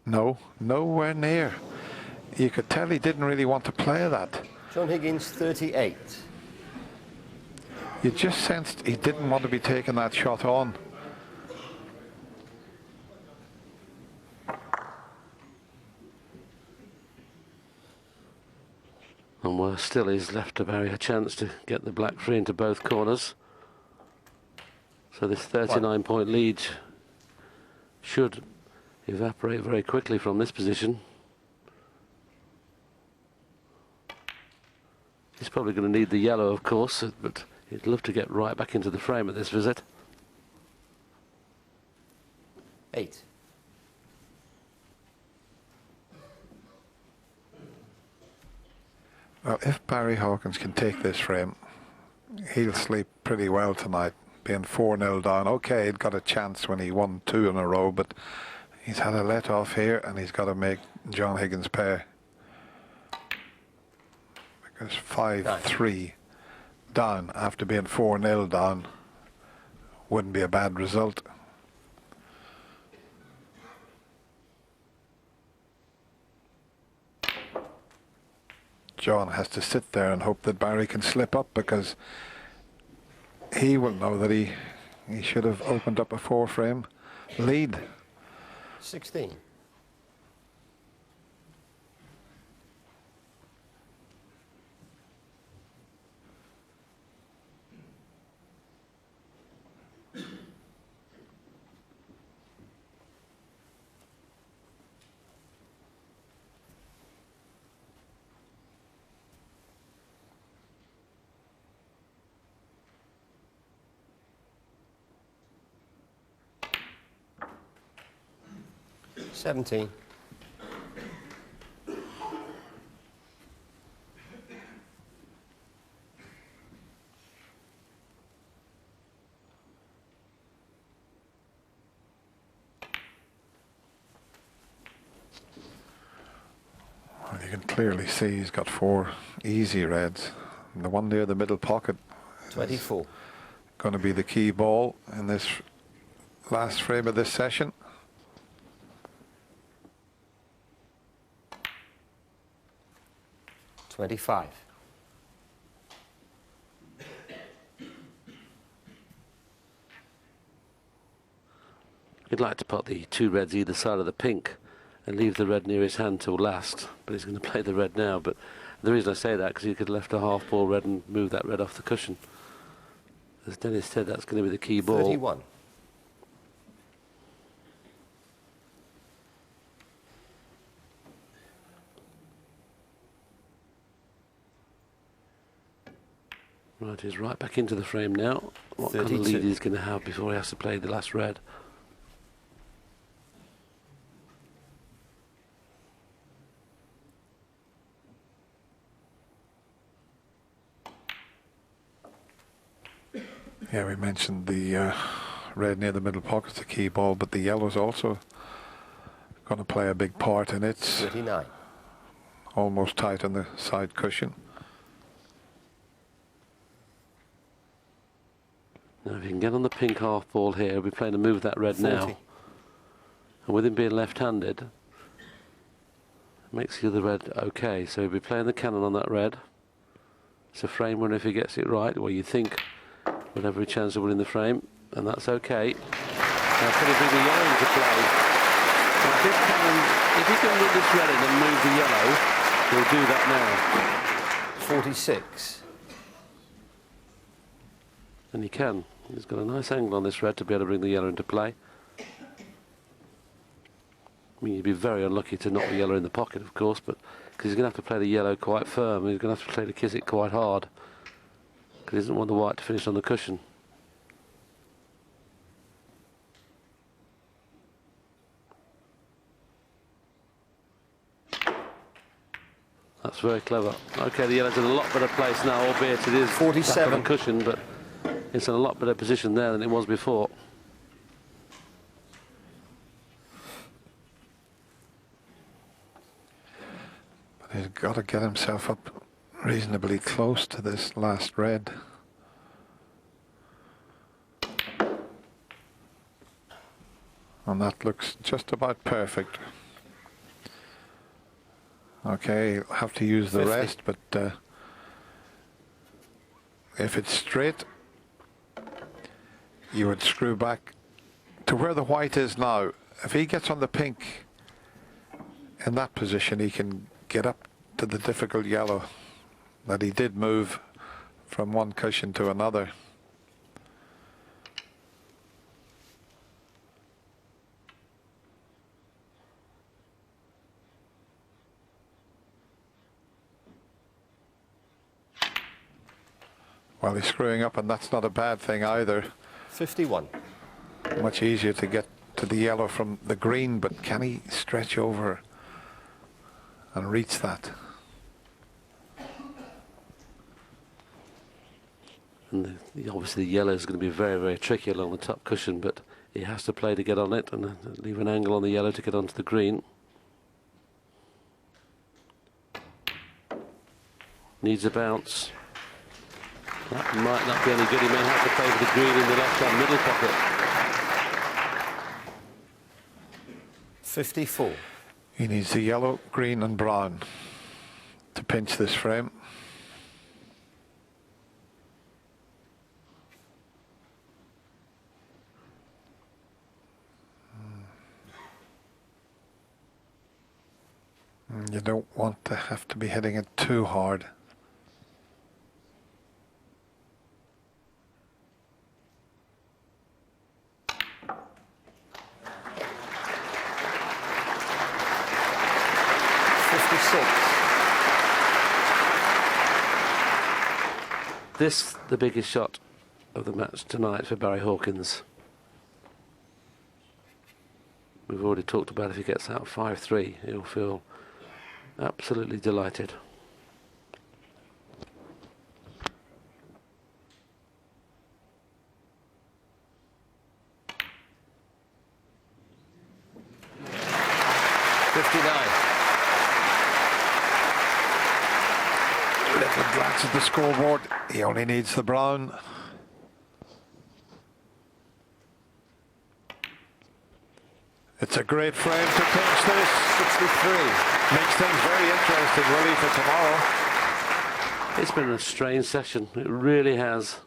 No, nowhere near. You could tell he didn't really want to play that. John Higgins, 38. You just sensed he didn't want to be taking that shot on. And worse still, he's left to Barry a chance to get the black free into both corners. So this 39-point lead should evaporate very quickly from this position. He's probably going to need the yellow, of course, but he'd love to get right back into the frame at this visit. 8. Well, if Barry Hawkins can take this frame, he'll sleep pretty well tonight, being 4-0 down. Okay, he'd got a chance when he won 2 in a row, but he's had a let-off here, and he's got to make John Higgins pay. Because 5-3 down after being 4-0 down wouldn't be a bad result. John has to sit there and hope that Barry can slip up, because he will know that he should have opened up a 4-frame lead. 16. $17. Well, you can clearly see he's got 4 easy reds. And the one near the middle pocket 24. going to be the key ball in this last frame of this session. 25. He'd like to put the 2 reds either side of the pink and leave the red near his hand till last, but he's going to play the red now. But the reason I say that, because he could have left a half ball red and move that red off the cushion. As Dennis said, that's going to be the key ball. 31. Right, he's right back into the frame now. What kind of 32. lead he's going to have before he has to play the last red? Yeah, we mentioned the red near the middle pocket's the key ball, but the yellow's also going to play a big part in it. 39. Almost tight on the side cushion. Now, if he can get on the pink half ball here, he'll be playing to move that red 40. now. And with him being left-handed, it makes the other red okay. So he'll be playing the cannon on that red. It's a frame winner if he gets it right, well, you think would have every chance of winning the frame, and that's okay. Now, can he bring the yellow into play? Now, if he can win this red in and move the yellow, he'll do that now. 46. And he can. He's got a nice angle on this red to be able to bring the yellow into play. I mean, you'd be very unlucky to knock the yellow in the pocket, of course, but because he's going to have to play the yellow quite firm. He's going to have to play the Kiss-It quite hard, because he doesn't want the white to finish on the cushion. That's very clever. Okay, the yellow's in a lot better place now, albeit it is 47 back on the cushion, but it's in a lot better position there than it was before. But he's got to get himself up reasonably close to this last red. And that looks just about perfect. Okay, he'll have to use the 50. rest, but if it's straight, you would screw back to where the white is now. If he gets on the pink in that position, he can get up to the difficult yellow that he did move from one cushion to another. Well, he's screwing up, and that's not a bad thing either. 51. Much easier to get to the yellow from the green, but can he stretch over and reach that? And obviously the yellow is going to be very, very tricky along the top cushion, but he has to play to get on it and leave an angle on the yellow to get onto the green. Needs a bounce. That might not be any good. He may have to play for the green in the left-hand middle pocket. 54. He needs the yellow, green and brown to pinch this frame. You don't want to have to be hitting it too hard. This, the biggest shot of the match tonight for Barry Hawkins. We've already talked about if he gets out 5-3, he'll feel absolutely delighted. Little glance at the scoreboard. He only needs the brown. It's a great frame to pinch this. 63. Makes things very interesting, really, for tomorrow. It's been a strange session. It really has.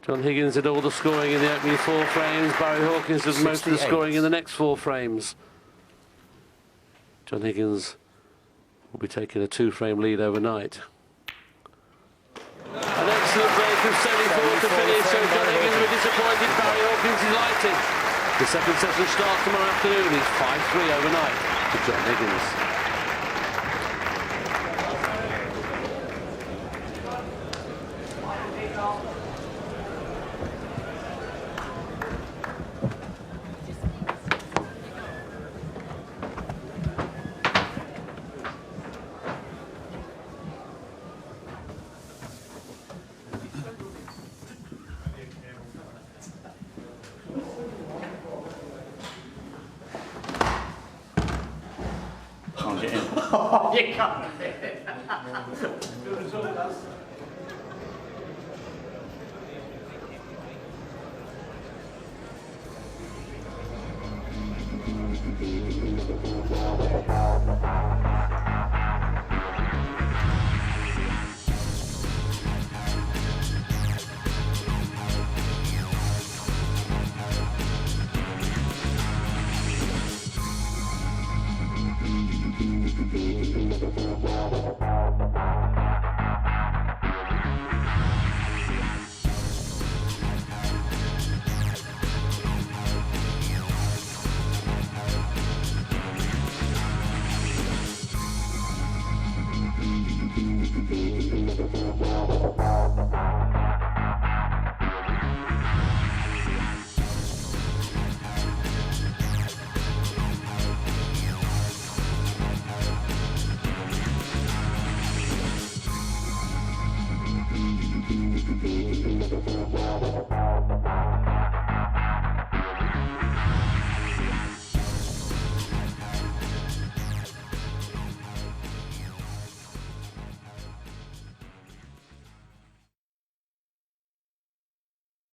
John Higgins did all the scoring in the opening 4 frames. Barry Hawkins does most of the scoring in the next 4 frames. John Higgins will be taking a 2-frame lead overnight. An excellent break from 74 to finish, so John Higgins was disappointed. Barry Hawkins delighted. The second session starts tomorrow afternoon. It's 5-3 overnight to John Higgins. You can't.